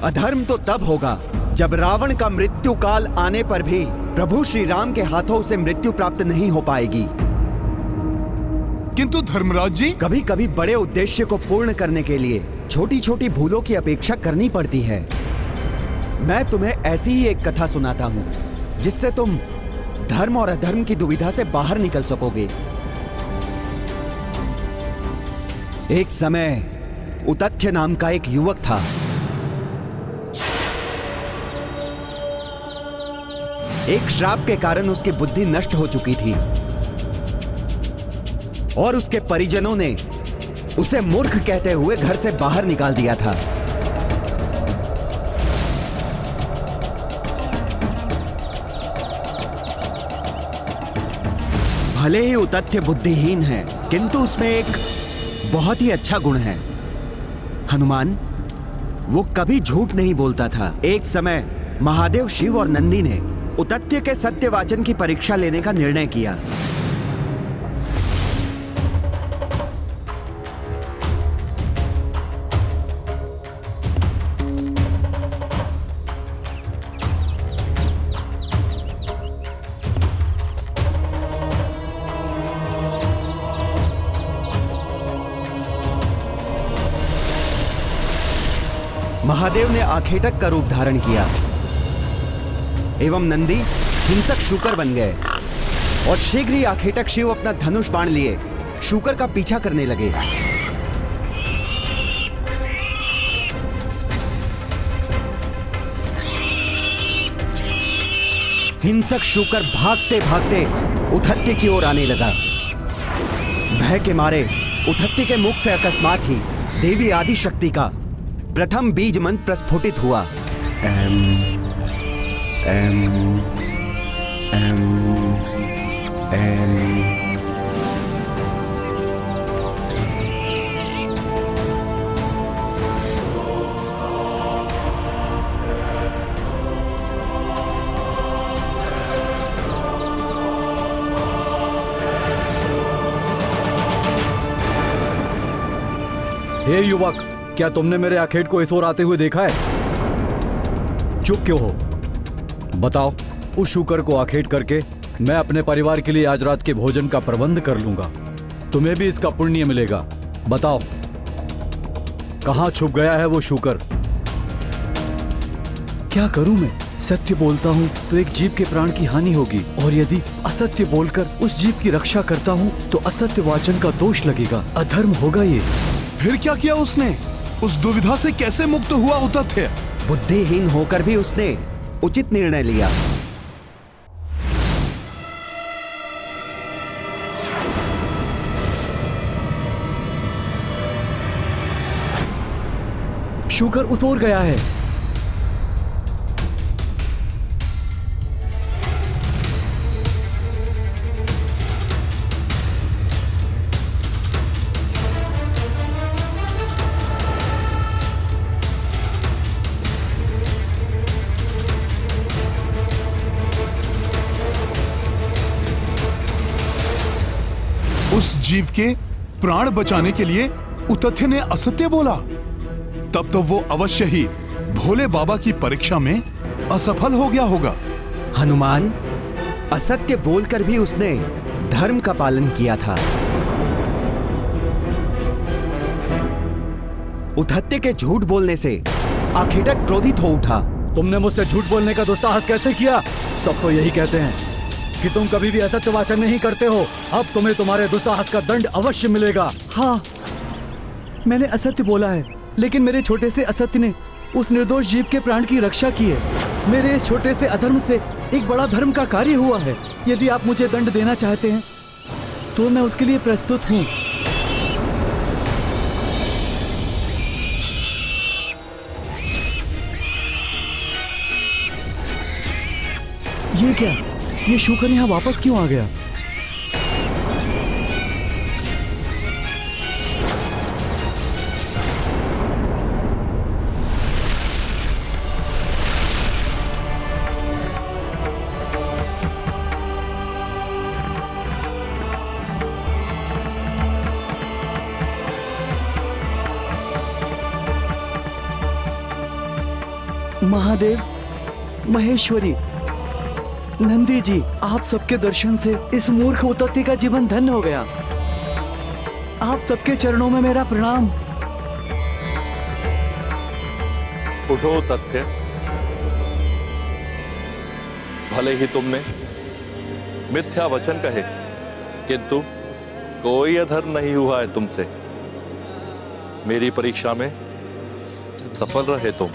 अधर्म तो तब होगा जब रावण का मृत्यु काल आने पर भी प्रभु श्री राम के हाथों से मृत्यु प्राप्त नहीं हो पाएगी। किंतु धर्मराज जी, कभी कभी बड़े उद्देश्य को पूर्ण करने के लिए छोटी छोटी भूलों की अपेक्षा करनी पड़ती है। मैं तुम्हें ऐसी ही एक कथा सुनाता हूँ जिससे तुम धर्म और अधर्म की दुविधा से बाहर निकल सकोगे। एक समय उतथ्य नाम का एक युवक था। एक श्राप के कारण उसकी बुद्धि नष्ट हो चुकी थी और उसके परिजनों ने उसे मूर्ख कहते हुए घर से बाहर निकाल दिया था। भले ही उतथ्य बुद्धिहीन है, किंतु उसमें एक बहुत ही अच्छा गुण है। हनुमान, वो कभी झूठ नहीं बोलता था। एक समय महादेव, शिव और नंदी ने उतथ्य के सत्यवाचन की परीक्षा लेने का निर्णय किया। महादेव ने आखेटक का रूप धारण किया एवं नंदी हिंसक शूकर बन गए और शीघ्र ही आखेटक शिव अपना धनुष बाण लिए शूकर का पीछा करने लगे। हिंसक शूकर भागते भागते उथत्ती की ओर आने लगा। भय के मारे उथत्ती के मुख से अकस्मात ही देवी आदिशक्ति का प्रथम बीज मंत्र प्रस्फुटित हुआ। हे युवक, क्या तुमने मेरे आखेट को इस ओर आते हुए देखा है? चुप क्यों हो? बताओ। उस शूकर को आखेट करके मैं अपने परिवार के लिए आज रात के भोजन का प्रबंध कर लूंगा। तुम्हें भी इसका पुण्य मिलेगा। बताओ, कहां छुप गया है वो शूकर? क्या करूं मैं? सत्य बोलता हूं तो एक जीव के प्राण की हानि होगी, और यदि असत्य बोलकर उस जीव की रक्षा करता हूं तो असत्य वाचन का दोष लगेगा। अधर्म होगा ये। फिर क्या किया उसने? उस दुविधा से कैसे मुक्त हुआ उतथ्य? बुद्धिहीन होकर भी उसने उचित निर्णय लिया। शूकर उस ओर गया है। उस जीव के प्राण बचाने के लिए उतथ्य ने असत्य बोला, तब तो वो अवश्य ही भोले बाबा की परीक्षा में असफल हो गया होगा। हनुमान, असत्य बोलकर भी उसने धर्म का पालन किया था। उथत्य के झूठ बोलने से आखेटक क्रोधित हो उठा। तुमने मुझसे झूठ बोलने का दुस्साहस कैसे किया? सब तो यही कहते हैं कि तुम कभी भी असत्य वाचन नहीं करते हो। अब तुम्हें तुम्हारे दुस्साहस का दंड अवश्य मिलेगा। हाँ, मैंने असत्य बोला है, लेकिन मेरे छोटे से असत्य ने उस निर्दोष जीव के प्राण की रक्षा की है। मेरे इस छोटे से अधर्म से एक बड़ा धर्म का कार्य हुआ है। यदि आप मुझे दंड देना चाहते हैं तो मैं उसके लिए प्रस्तुत हूँ। ये क्या? ये शूकर यहाँ वापस क्यों आ गया? महादेव, महेश्वरी, नंदी जी, आप सबके दर्शन से इस मूर्ख उतत्ती का जीवन धन्य हो गया। आप सबके चरणों में मेरा प्रणाम। उठो तथ्य, भले ही तुमने मिथ्या वचन कहे, किंतु कोई अधर्म नहीं हुआ है तुमसे। मेरी परीक्षा में सफल रहे तुम।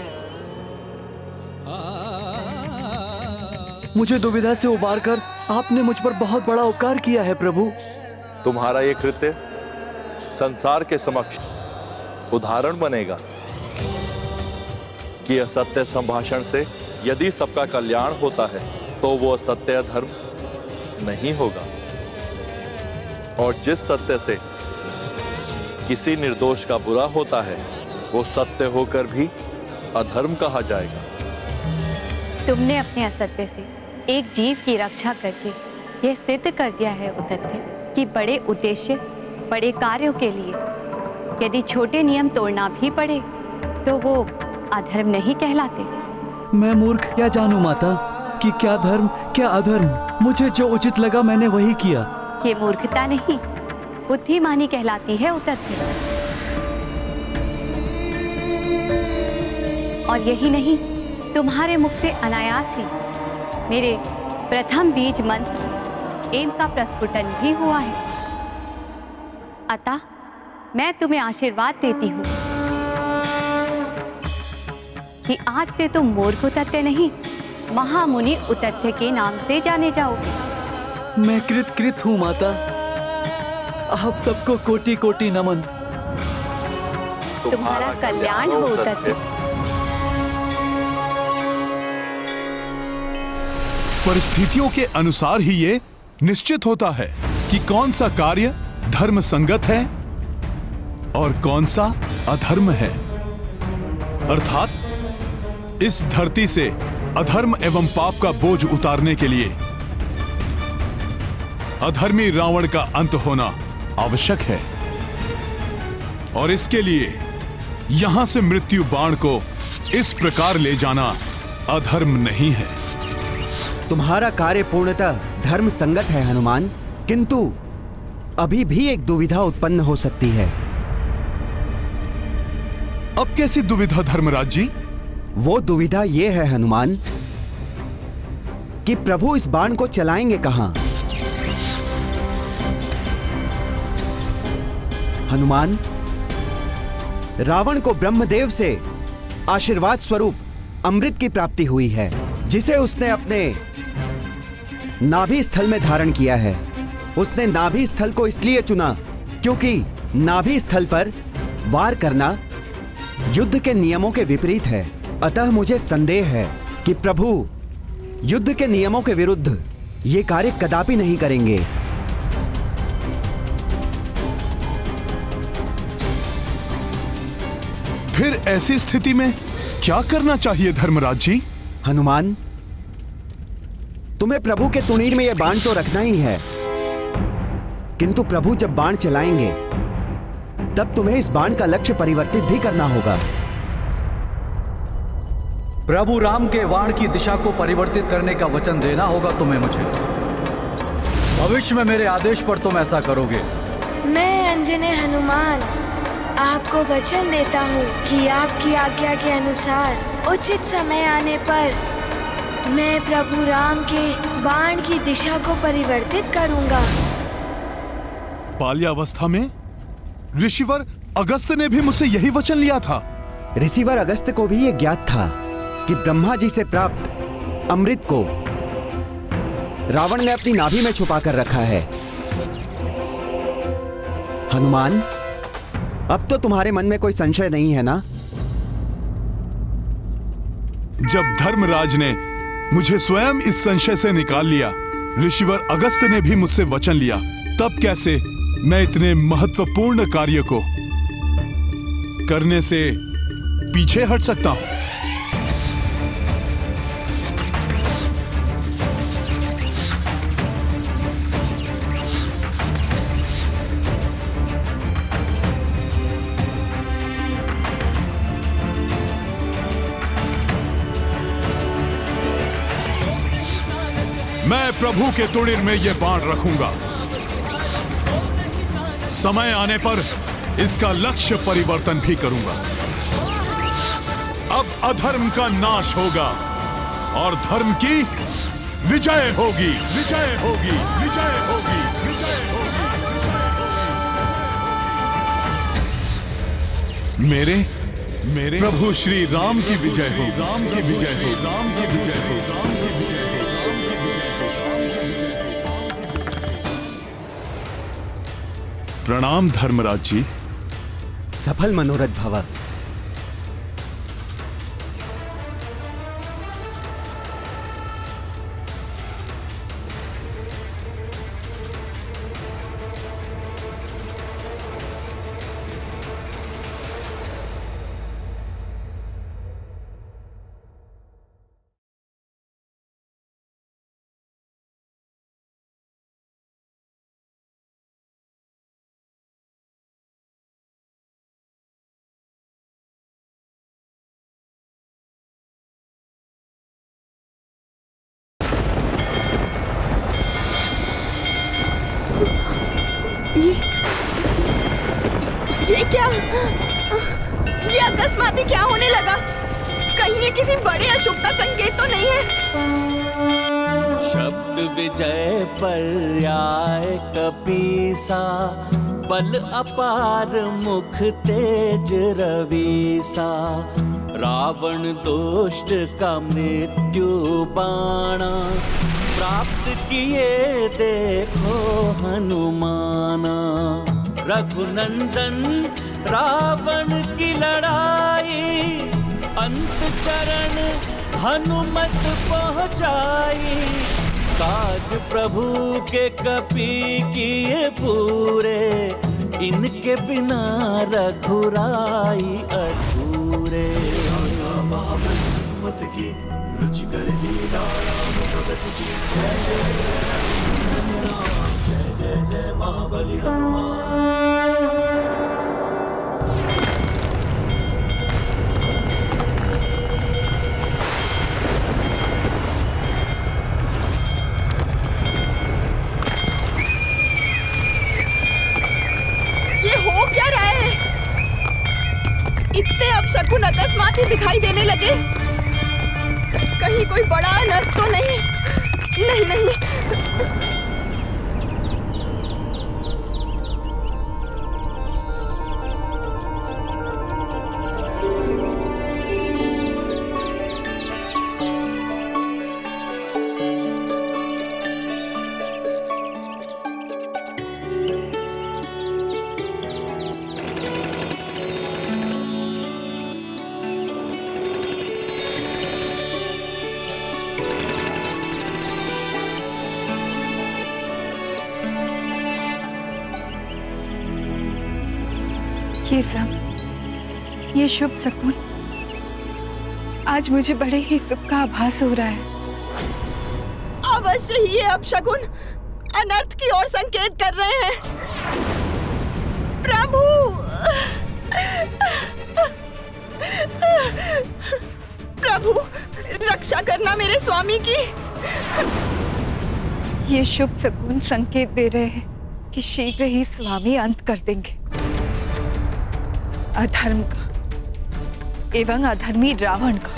मुझे दुविधा से उबारकर आपने मुझ पर बहुत बड़ा उपकार किया है प्रभु। तुम्हारा ये कृत्य संसार के समक्ष उदाहरण बनेगा कि असत्य संभाषण से यदि सबका कल्याण होता है तो वो सत्य धर्म नहीं होगा, और जिस सत्य से किसी निर्दोष का बुरा होता है वो सत्य होकर भी अधर्म कहा जाएगा। तुमने अपने असत्य से एक जीव की रक्षा करके यह सिद्ध कर दिया है उतथ्य कि बड़े उद्देश्य, बड़े कार्यों के लिए यदि छोटे नियम तोड़ना भी पड़े तो वो अधर्म नहीं कहलाते। मैं मूर्ख क्या जानूं माता कि क्या धर्म क्या अधर्म। मुझे जो उचित लगा मैंने वही किया। ये मूर्खता नहीं, बुद्धिमानी कहलाती है उतथ्य। और यही नहीं, तुम्हारे मुख से अनायास ही मेरे प्रथम बीज मंत्र एम का प्रस्फुटन भी हुआ है। अतः मैं तुम्हें आशीर्वाद देती हूँ कि आज से तुम मूर्ख उतथ्य नहीं, महामुनि उतथ्य के नाम से जाने जाओगे। मैं कृत हूँ माता। आप सबको कोटि कोटि नमन। तुम्हारा कल्याण हो उतथ्य। परिस्थितियों के अनुसार ही ये निश्चित होता है कि कौन सा कार्य धर्म संगत है और कौन सा अधर्म है। अर्थात इस धरती से अधर्म एवं पाप का बोझ उतारने के लिए अधर्मी रावण का अंत होना आवश्यक है, और इसके लिए यहां से मृत्यु बाण को इस प्रकार ले जाना अधर्म नहीं है। तुम्हारा कार्य पूर्णतः धर्म संगत है हनुमान, किंतु अभी भी एक दुविधा उत्पन्न हो सकती है। अब कैसी दुविधा धर्मराज जी? वो दुविधा ये है हनुमान कि प्रभु इस बाण को चलाएंगे कहां? हनुमान, रावण को ब्रह्मदेव से आशीर्वाद स्वरूप अमृत की प्राप्ति हुई है, जिसे उसने अपने नाभि स्थल में धारण किया है। उसने नाभि स्थल को इसलिए चुना क्योंकि नाभि स्थल पर वार करना युद्ध के नियमों के विपरीत है। अतः मुझे संदेह है कि प्रभु युद्ध के नियमों के विरुद्ध ये कार्य कदापि नहीं करेंगे। फिर ऐसी स्थिति में क्या करना चाहिए धर्मराज जी? हनुमान, तुम्हें प्रभु के तुनीर में यह बाण तो रखना ही है, किंतु प्रभु जब बाण चलाएंगे तब तुम्हें इस बाण का लक्ष्य परिवर्तित भी करना होगा। प्रभु राम के बाण की दिशा को परिवर्तित करने का वचन देना होगा तुम्हें मुझे। भविष्य में मेरे आदेश पर तुम ऐसा करोगे। मैं अंजने हनुमान आपको वचन देता हूँ कि आपकी आज्ञा के अनुसार उचित समय आने पर मैं प्रभु राम के बाण की दिशा को परिवर्तित करूंगा। बाल्यावस्था में ऋषिवर अगस्त ने भी मुझसे यही वचन लिया था। ऋषिवर अगस्त को भी ये ज्ञात था कि ब्रह्मा जी से प्राप्त अमृत को रावण ने अपनी नाभि में छुपा कर रखा है। हनुमान, अब तो तुम्हारे मन में कोई संशय नहीं है ना? जब धर्मराज ने मुझे स्वयं इस संशय से निकाल लिया, ऋषिवर अगस्त ने भी मुझसे वचन लिया, तब कैसे मैं इतने महत्वपूर्ण कार्य को करने से पीछे हट सकता हूं? मैं प्रभु के तुड़ीर में यह बाण रखूंगा। समय आने पर इसका लक्ष्य परिवर्तन भी करूंगा। अब अधर्म का नाश होगा और धर्म की विजय होगी, विजय होगी, विजय होगी, विजय होगी। मेरे प्रभु श्री राम की विजय हो, राम की विजय हो, राम की विजय हो, राम की विजय हो। प्रणाम धर्मराज जी। सफल मनोरथ भव। ये क्या? ये अकस्मात ही क्या होने लगा? कहीं ये किसी बड़े अशुभ का संकेत तो नहीं है? शब्द विजय पर्याय कपीसा, बल अपार मुख तेज रवीसा। रावण दुष्ट का मृत्यु बाणा, प्राप्त किए देखो हनुमाना। रघुनंदन रावण की लड़ाई, अंत चरण हनुमत पहुंचाई। काज प्रभु के कपि किए पूरे, इनके बिना रघुराई अधूरे। हनुमत की रुचिकर लीला, राम भगत की जय जय जय महाबली हनुमान। इतने अपशकुन अकस्मात ही दिखाई देने लगे। कहीं कोई बड़ा अनर्थ तो नहीं? नहीं। ये सब, ये शुभ शकुन आज मुझे बड़े ही सुख का आभास हो रहा है। अवश्य ही ये अपशकुन अनर्थ की ओर संकेत कर रहे हैं। प्रभु, प्रभु रक्षा करना मेरे स्वामी की। ये शुभ शकुन संकेत दे रहे हैं कि शीघ्र ही स्वामी अंत कर देंगे अधर्म का एवं अधर्मी रावण का।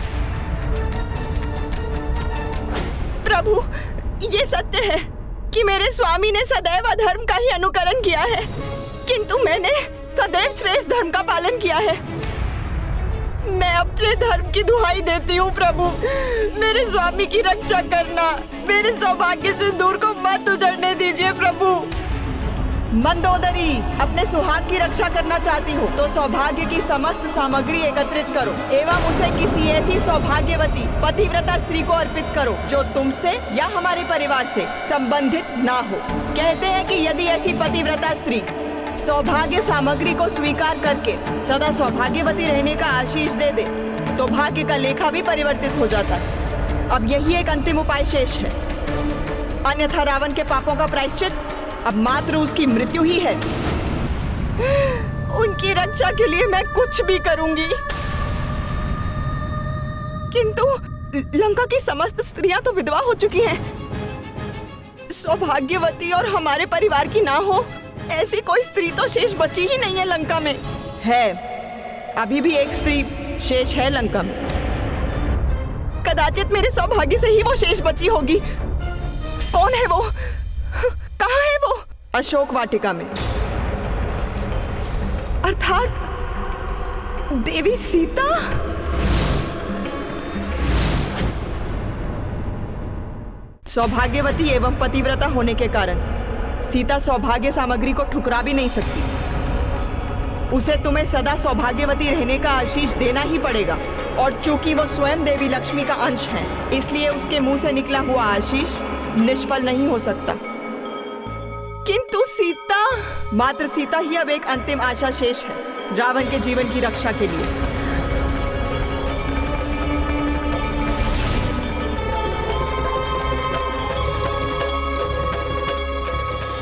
प्रभु, ये सत्य है कि मेरे स्वामी ने सदैव अधर्म का ही अनुकरण किया है, किंतु मैंने सदैव श्रेष्ठ धर्म का पालन किया है। मैं अपने धर्म की दुहाई देती हूँ प्रभु, मेरे स्वामी की रक्षा करना, मेरे सौभाग्य सिंदूर को मत उजड़ने दीजिए प्रभु। मंदोदरी, अपने सुहाग की रक्षा करना चाहती हो तो सौभाग्य की समस्त सामग्री एकत्रित करो एवं उसे किसी ऐसी सौभाग्यवती पतिव्रता स्त्री को अर्पित करो जो तुमसे या हमारे परिवार से संबंधित ना हो। कहते हैं कि यदि ऐसी पतिव्रता स्त्री सौभाग्य सामग्री को स्वीकार करके सदा सौभाग्यवती रहने का आशीष दे दे तो भाग्य का लेखा भी परिवर्तित हो जाता है। अब यही एक अंतिम उपाय शेष है, अन्यथा रावण के पापों का प्रायश्चित अब मात्र उसकी मृत्यु ही है। उनकी रक्षा के लिए मैं कुछ भी करूंगी, किंतु लंका की समस्त स्त्रियां तो विधवा हो चुकी हैं। सौभाग्यवती और हमारे परिवार की ना हो ऐसी कोई स्त्री तो शेष बची ही नहीं है लंका में। है, अभी भी एक स्त्री शेष है लंका में। कदाचित मेरे सौभाग्य से ही वो शेष बची होगी। कौन है वो? कहाँ है वो? अशोक वाटिका में, अर्थात देवी सीता। सौभाग्यवती एवं पतिव्रता होने के कारण सीता सौभाग्य सामग्री को ठुकरा भी नहीं सकती। उसे तुम्हें सदा सौभाग्यवती रहने का आशीष देना ही पड़ेगा, और चूंकि वो स्वयं देवी लक्ष्मी का अंश है इसलिए उसके मुंह से निकला हुआ आशीष निष्फल नहीं हो सकता। किंतु सीता, मात्र सीता ही अब एक अंतिम आशा शेष है रावण के जीवन की रक्षा के लिए।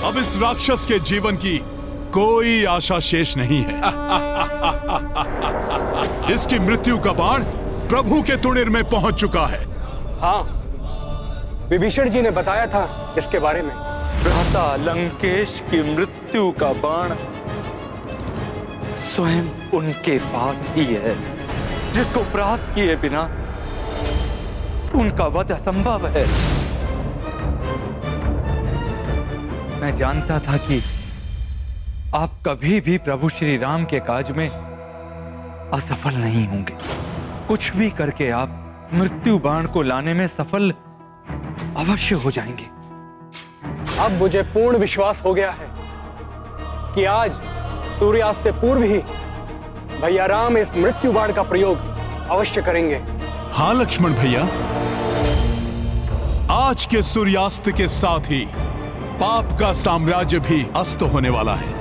अब इस राक्षस के जीवन की कोई आशा शेष नहीं है। इसकी मृत्यु का बाण प्रभु के तुणिर में पहुंच चुका है। हाँ, विभीषण जी ने बताया था इसके बारे में। भ्राता लंकेश की मृत्यु का बाण स्वयं उनके पास ही है। जिसको प्राप्त किए बिना उनका वध असंभव है। मैं जानता था कि आप कभी भी प्रभु श्री राम के काज में असफल नहीं होंगे। कुछ भी करके आप मृत्यु बाण को लाने में सफल अवश्य हो जाएंगे। अब मुझे पूर्ण विश्वास हो गया है कि आज सूर्यास्त से पूर्व ही भैया राम इस मृत्यु बाण का प्रयोग अवश्य करेंगे। हाँ लक्ष्मण भैया, आज के सूर्यास्त के साथ ही पाप का साम्राज्य भी अस्त होने वाला है।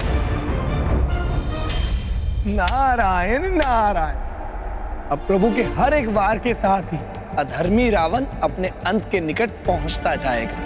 नारायण नारायण। अब प्रभु के हर एक वार के साथ ही अधर्मी रावण अपने अंत के निकट पहुंचता जाएगा।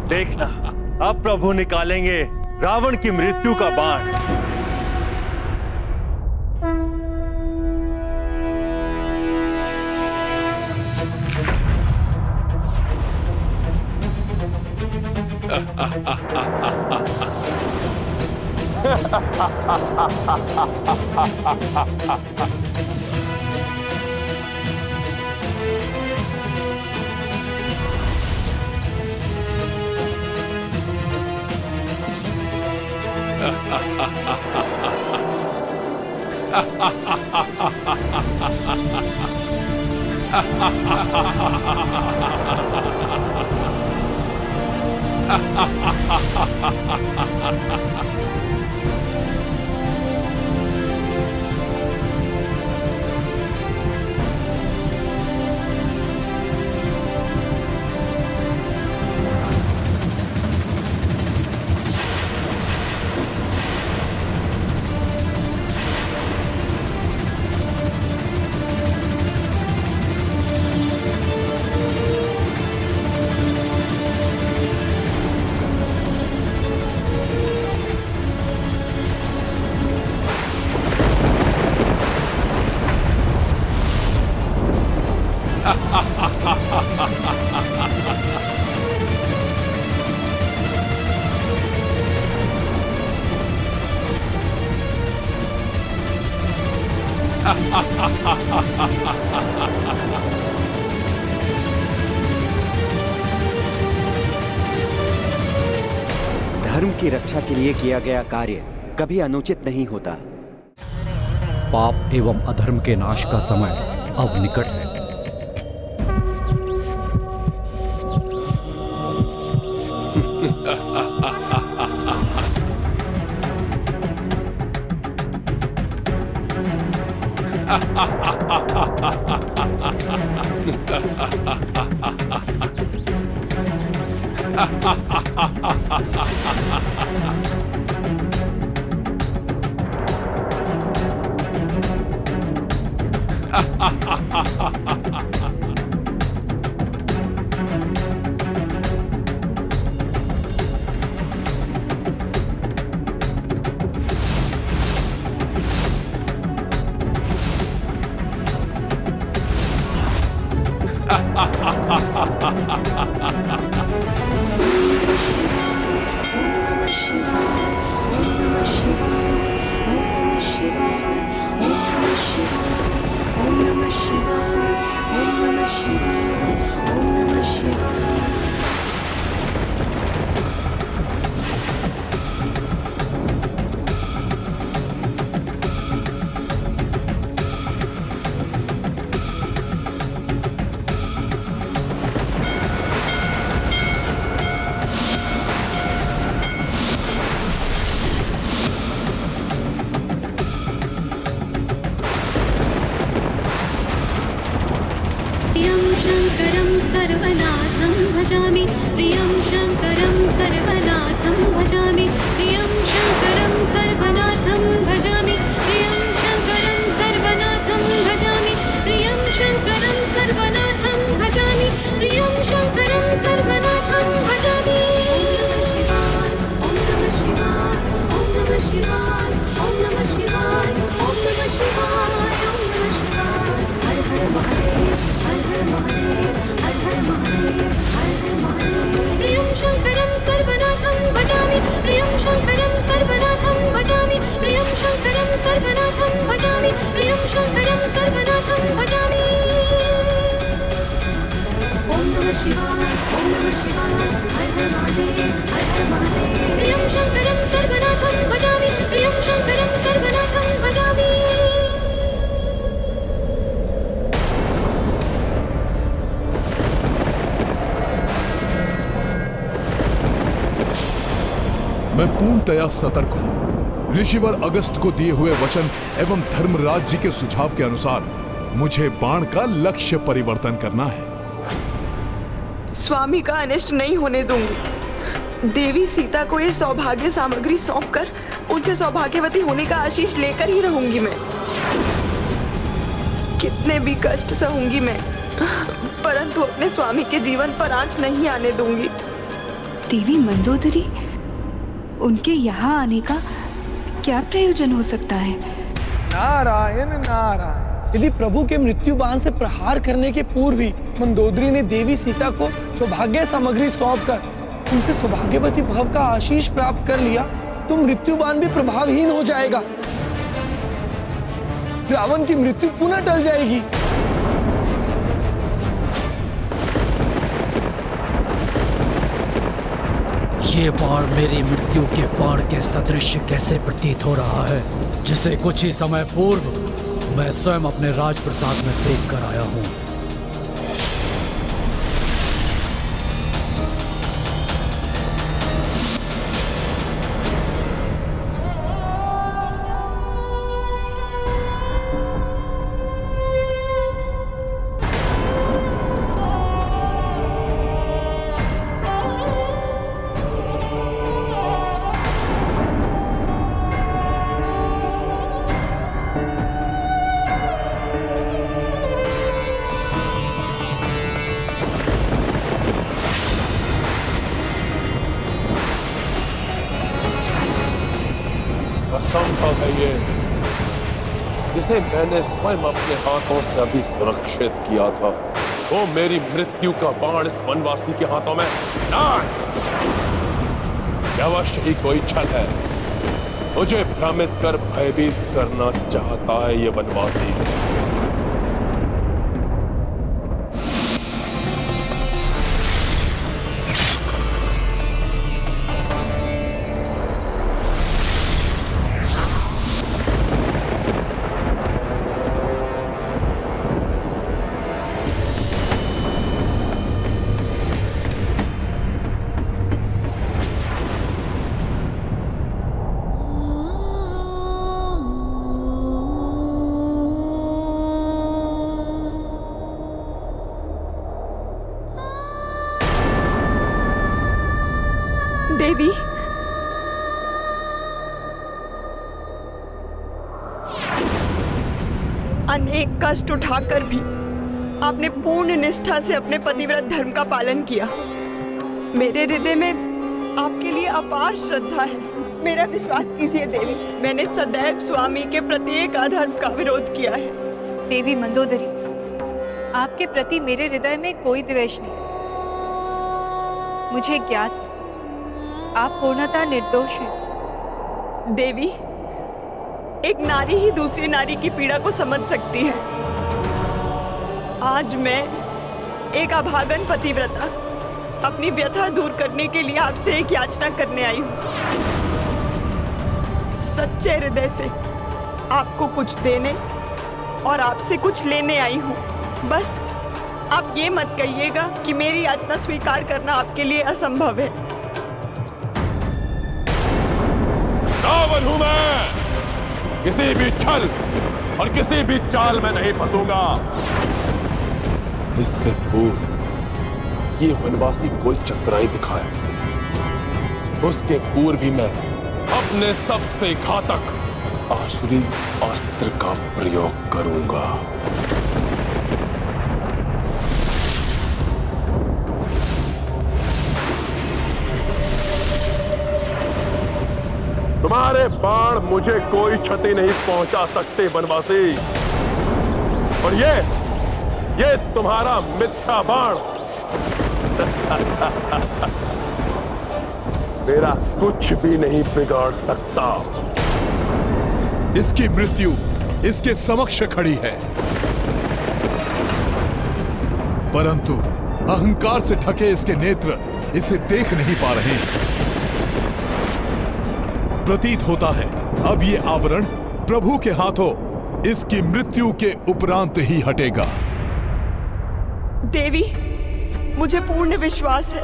देखना, अब प्रभु निकालेंगे रावण की मृत्यु का बाण। धर्म की रक्षा के लिए किया गया कार्य कभी अनुचित नहीं होता। पाप एवं अधर्म के नाश का समय अब निकट है। शङ्करं सर्वनाथं भजामि प्रियं शङ्करं सर्वनाथं भजामि प्रियं शङ्करं सर्वनाथं भजामि प्रियं शङ्करं सर्वनाथं भजामि प्रियं शङ्करं सर्वनाथं भजामि प्रियं शङ्करं सर्वनाथं भजामि। ॐ नमः शिवाय ॐ नमः शिवाय ॐ नमः शिवाय ॐ नमः शिवाय ॐ नमः शिवाय हर हर महादेव हर हर महादेव हर हर महादेव हर हर महादेव। प्रियं शङ्करं सर्वनाथं भजामि प्रियं शङ्करं सर्वनाथं भजामि प्रियं शङ्करं सर्वनाथं भजामि प्रियं शङ्करं सर्वनाथं भजामि। ॐ नमः शिवाय ॐ नमः शिवाय हर हर महादेव हर हर महादेव। प्रियं शङ्करं सर्वनाथं भजामि प्रियं शङ्करं सर्वनाथं भजामि। मैं पूर्णतया सतर्क हूं। ऋषिवर अगस्त को दिए हुए वचन एवं धर्मराज जी के सुझाव के अनुसार मुझे बाण का लक्ष्य परिवर्तन करना है। स्वामी का अनिष्ट नहीं होने दूंगी। देवी सीता को ये सौभाग्य सामग्री सौंपकर उनसे सौभाग्यवती होने का आशीष लेकर ही रहूंगी मैं। कितने भी कष्ट सहूंगी मैं, परंतु अपने स्वामी के जीवन पर आंच नहीं आने दूंगी। देवी मंदोदरी, उनके यहाँ आने का क्या प्रयोजन हो सकता है? नारायण नारायण। यदि प्रभु के मृत्यु बाण से प्रहार करने के पूर्व ही मंदोदरी ने देवी सीता को सौभाग्य सामग्री सौंपकर उनसे सौभाग्यवती भव का आशीष प्राप्त कर लिया तो मृत्यु बाण भी प्रभावहीन हो जाएगा। रावण की मृत्यु पुनः टल जाएगी। ये बाण मेरी मृत्यु के बाण के सदृश कैसे प्रतीत हो रहा है, जिसे कुछ ही समय पूर्व मैं स्वयं अपने राजप्रसाद में देख कर आया हूँ। असंभव है ये, जिसे मैंने स्वयं अपने हाथों से अभी सुरक्षित किया था, वो मेरी मृत्यु का बाण इस वनवासी के हाथों में नहीं। अवश्य ही कोई छल है। मुझे भ्रमित कर भयभीत करना चाहता है ये वनवासी। देवी, अनेक कष्ट उठाकर भी आपने पूर्ण निष्ठा से अपने पतिव्रत धर्म का पालन किया। मेरे हृदय में आपके लिए अपार श्रद्धा है। मेरा विश्वास कीजिए देवी, मैंने सदैव स्वामी के प्रत्येक अधर्म का विरोध किया है। देवी मंदोदरी, आपके प्रति मेरे हृदय में कोई द्वेष नहीं। मुझे ज्ञात है, आप पूर्णतः निर्दोष हैं। देवी, एक नारी ही दूसरी नारी की पीड़ा को समझ सकती है। आज मैं एक अभागन पतिव्रता अपनी व्यथा दूर करने के लिए आपसे एक याचना करने आई हूँ। सच्चे हृदय से आपको कुछ देने और आपसे कुछ लेने आई हूँ। बस आप ये मत कहिएगा कि मेरी याचना स्वीकार करना आपके लिए असंभव है। रावण हूं मैं, किसी भी छल और किसी भी चाल में नहीं फंसूंगा। इससे पूर्व ये वनवासी कोई चतुराई दिखाए, उसके पूर्व ही मैं अपने सबसे घातक आसुरी अस्त्र का प्रयोग करूंगा। तुम्हारे बाण मुझे कोई क्षति नहीं पहुंचा सकते वनवासी, और ये तुम्हारा मिथ्या बाण मेरा कुछ भी नहीं बिगाड़ सकता। इसकी मृत्यु इसके समक्ष खड़ी है, परंतु अहंकार से ढके इसके नेत्र इसे देख नहीं पा रहे हैं। प्रतीत होता है अब ये आवरण प्रभु के हाथों इसकी मृत्यु के उपरांत ही हटेगा। देवी, मुझे पूर्ण विश्वास है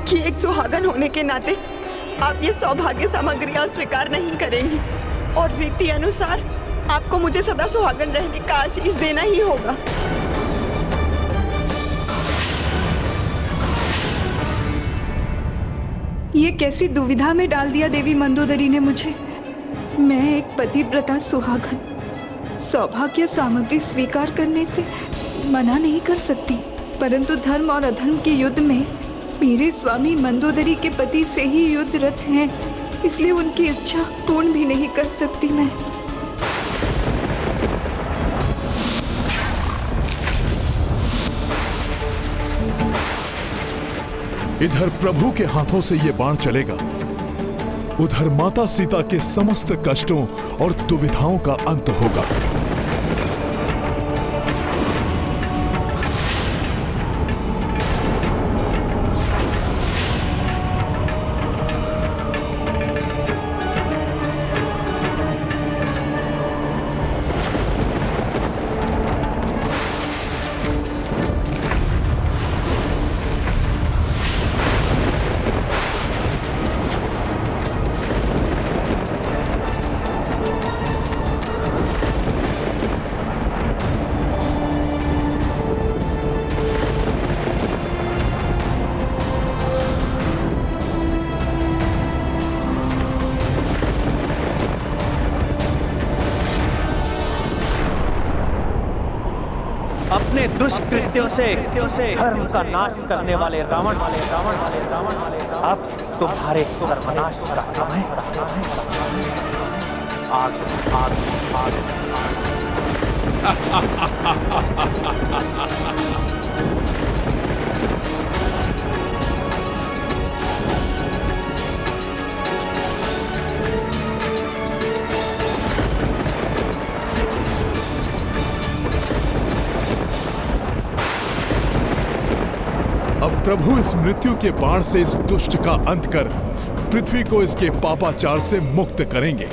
कि एक सुहागन होने के नाते आप ये सौभाग्य सामग्री अस्वीकार नहीं करेंगी, और रीति अनुसार आपको मुझे सदा सुहागन रहने का आशीष देना ही होगा। ये कैसी दुविधा में डाल दिया देवी मंदोदरी ने मुझे। मैं एक पतिव्रता सुहागन सौभाग्य सामग्री स्वीकार करने से मना नहीं कर सकती, परंतु धर्म और अधर्म के युद्ध में मेरे स्वामी मंदोदरी के पति से ही युद्धरत हैं, इसलिए उनकी इच्छा पूर्ण भी नहीं कर सकती मैं। इधर प्रभु के हाथों से ये बाण चलेगा, उधर माता सीता के समस्त कष्टों और दुविधाओं का अंत होगा। अपने दुष्कृत्यों से धर्म का नाश करने वाले रावण अब तुम्हारे सर्वनाश का समय आग आग आग प्रभु इस मृत्यु के बाण से इस दुष्ट का अंत कर पृथ्वी को इसके पापाचार से मुक्त करेंगे।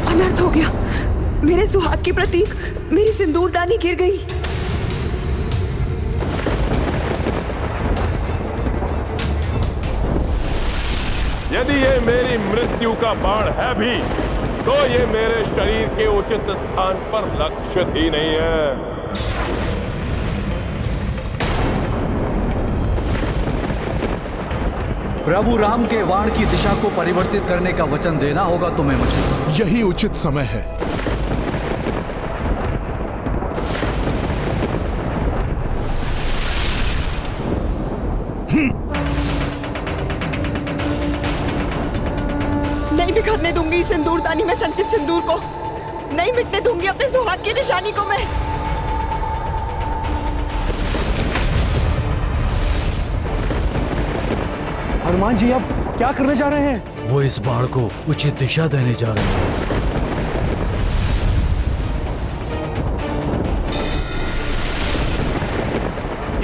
अनर्थ हो गया। मेरे सुहाग की प्रतीक, मेरी सिंदूरदानी गिर गई। यदि ये मेरी मृत्यु का बाण है भी, तो ये मेरे शरीर के उचित स्थान पर लक्षित ही नहीं है। प्रभु राम के वाण की दिशा को परिवर्तित करने का वचन देना होगा तुम्हें मुझे। यही उचित समय है। नहीं बिखरने दूंगी सिंदूरदानी में संचित सिंदूर को। नहीं मिटने दूंगी अपने सुहाग की निशानी को मैं। हनुमान जी अब क्या करने जा रहे हैं? वो इस बाण को उचित दिशा देने जा रहे हैं।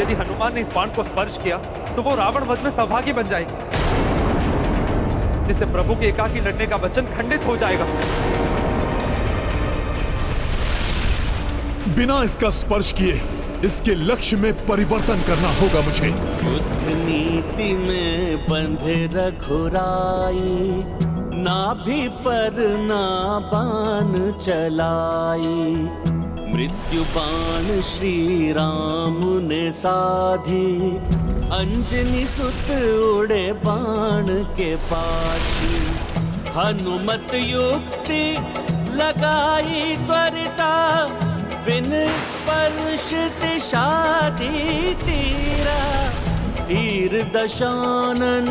यदि हनुमान ने इस बाण को स्पर्श किया तो वो रावण वध में सौभाग्य बन जाएगी, जिससे प्रभु के एकाकी लड़ने का वचन खंडित हो जाएगा। बिना इसका स्पर्श किए इसके लक्ष्य में परिवर्तन करना होगा मुझे। युद्ध नीति में बंधे रघुराई, नाभि पर ना बाण चलाई। मृत्यु बाण श्री राम ने साधी, अंजनी सुत उड़े बाण के पाछी। हनुमत युक्ति लगाई त्वरिता, बिन स्पर्श दिशा दी तीरा। तीर दशानन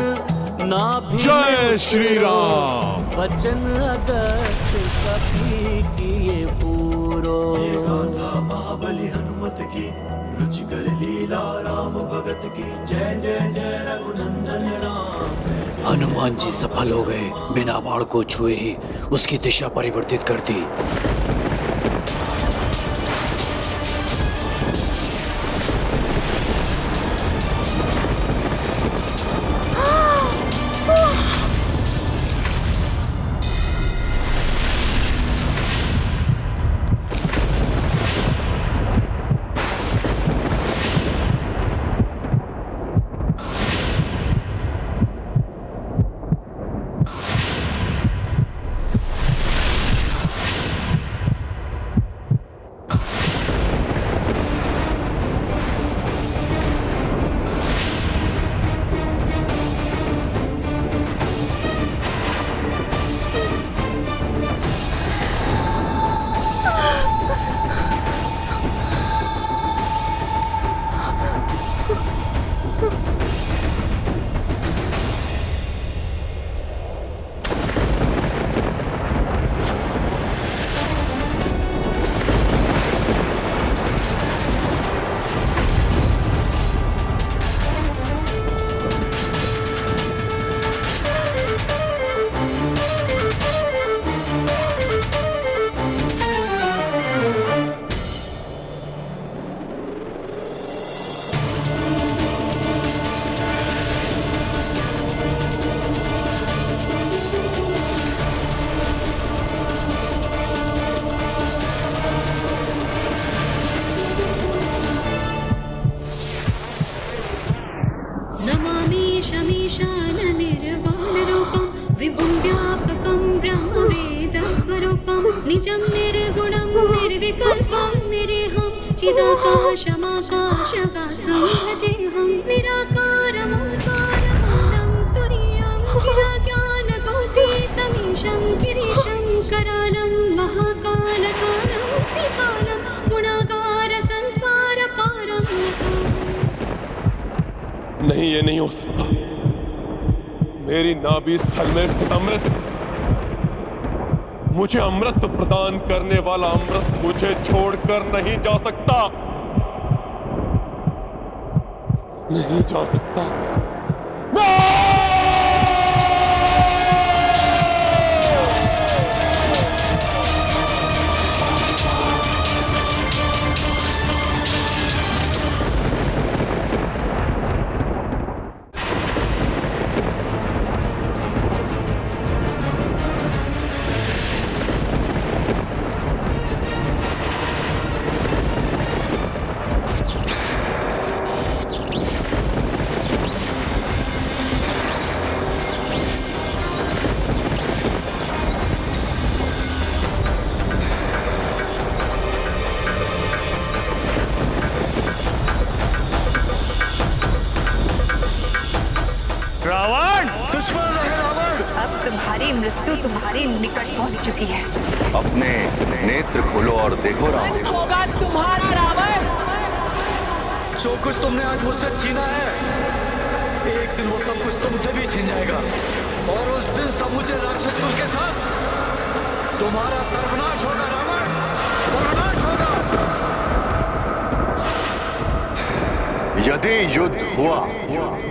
नाभि जय श्री राम। वचन अगस्त कभी किए पूरो। महाबली हनुमत की, रुचिकर लीला राम भगत की। जय जय जय रघुनंदन राम। हनुमान जी सफल हो गए। बिना बाण को छुए ही उसकी दिशा परिवर्तित कर दी। निजं निर्गुणं निर्विकल्पं निरीहं चिदाकाशमाकाशवासं भजेऽहं निराकारमोङ्कारमूलं तुरीयं गिराज्ञानगोतीतमीशं गिरि ये नहीं हो सकता। मेरी नाभि स्थल में स्थित अमृत, मुझे अमृत प्रदान करने वाला अमृत मुझे छोड़कर नहीं जा सकता, नहीं जा सकता। रावण, दुश्मन है रावण। अब तुम्हारी मृत्यु तुम्हारे निकट पहुंच चुकी है। अपने नेत्र खोलो और देखो रावण। होगा तुम्हारा रावण। जो कुछ तुमने आज मुझसे छीना है, एक दिन वो सब कुछ तुमसे भी छीन जाएगा, और उस दिन समूचे राक्षस कुल के साथ तुम्हारा सर्वनाश होगा रावण, सर्वनाश होगा। यदि युद्ध हुआ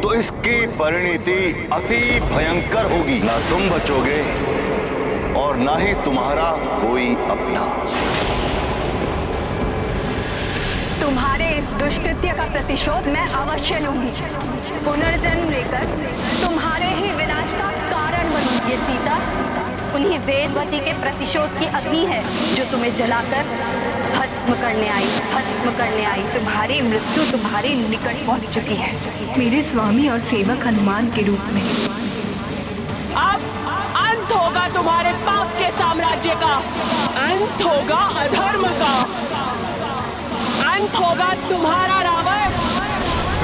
तो इसकी परिणति अति भयंकर होगी। ना तुम बचोगे और ना ही तुम्हारा कोई अपना। तुम्हारे इस दुष्कृत्य का प्रतिशोध मैं अवश्य लूंगी। पुनर्जन्म लेकर तुम्हारे ही विनाश का कारण बनूंगी। ये सीता उन्हीं वेदवती के प्रतिशोध की अग्नि है जो तुम्हें जलाकर भस्म करने आई, भस्म करने आई। तुम्हारी मृत्यु तुम्हारे निकट पहुंच चुकी है, मेरे स्वामी और सेवक हनुमान के रूप में। अब अंत होगा तुम्हारे पाप के साम्राज्य का, अंत होगा अधर्म का, अंत होगा तुम्हारा रावण।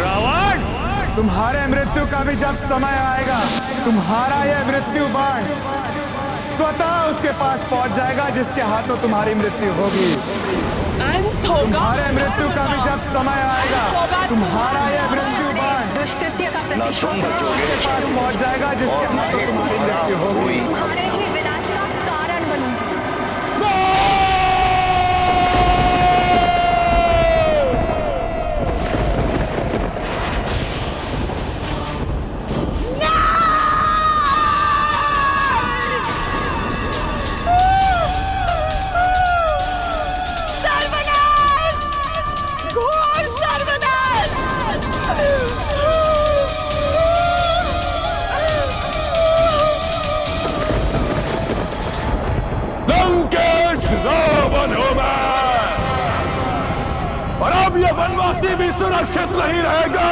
रावण, तुम्हारे मृत्यु का भी जब समय आएगा, तुम्हारा यह मृत्यु बाण स्वतः उसके पास पहुंच जाएगा जिसके हाथों तुम्हारी मृत्यु होगी। अंत होगा तुम्हारे मृत्यु का भी जब समय आएगा, तुम्हारा यह मृत्यु बाण दुष्कृत्य का तुम बचोगे उसके पास पहुंच जाएगा जिसके हाथों तुम्हारी मृत्यु होगी। तुम्हारे ही विनाश का कारण बनूंगी। रावण हूं मैं, और अब यह वनवासी भी सुरक्षित नहीं रहेगा।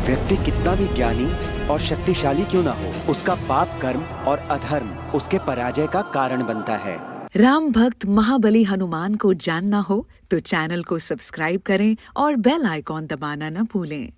व्यक्ति कितना भी ज्ञानी और शक्तिशाली क्यों ना हो, उसका पाप कर्म और अधर्म उसके पराजय का कारण बनता है। राम भक्त महाबली हनुमान को जानना हो तो चैनल को सब्सक्राइब करें और बेल आइकॉन दबाना न भूलें।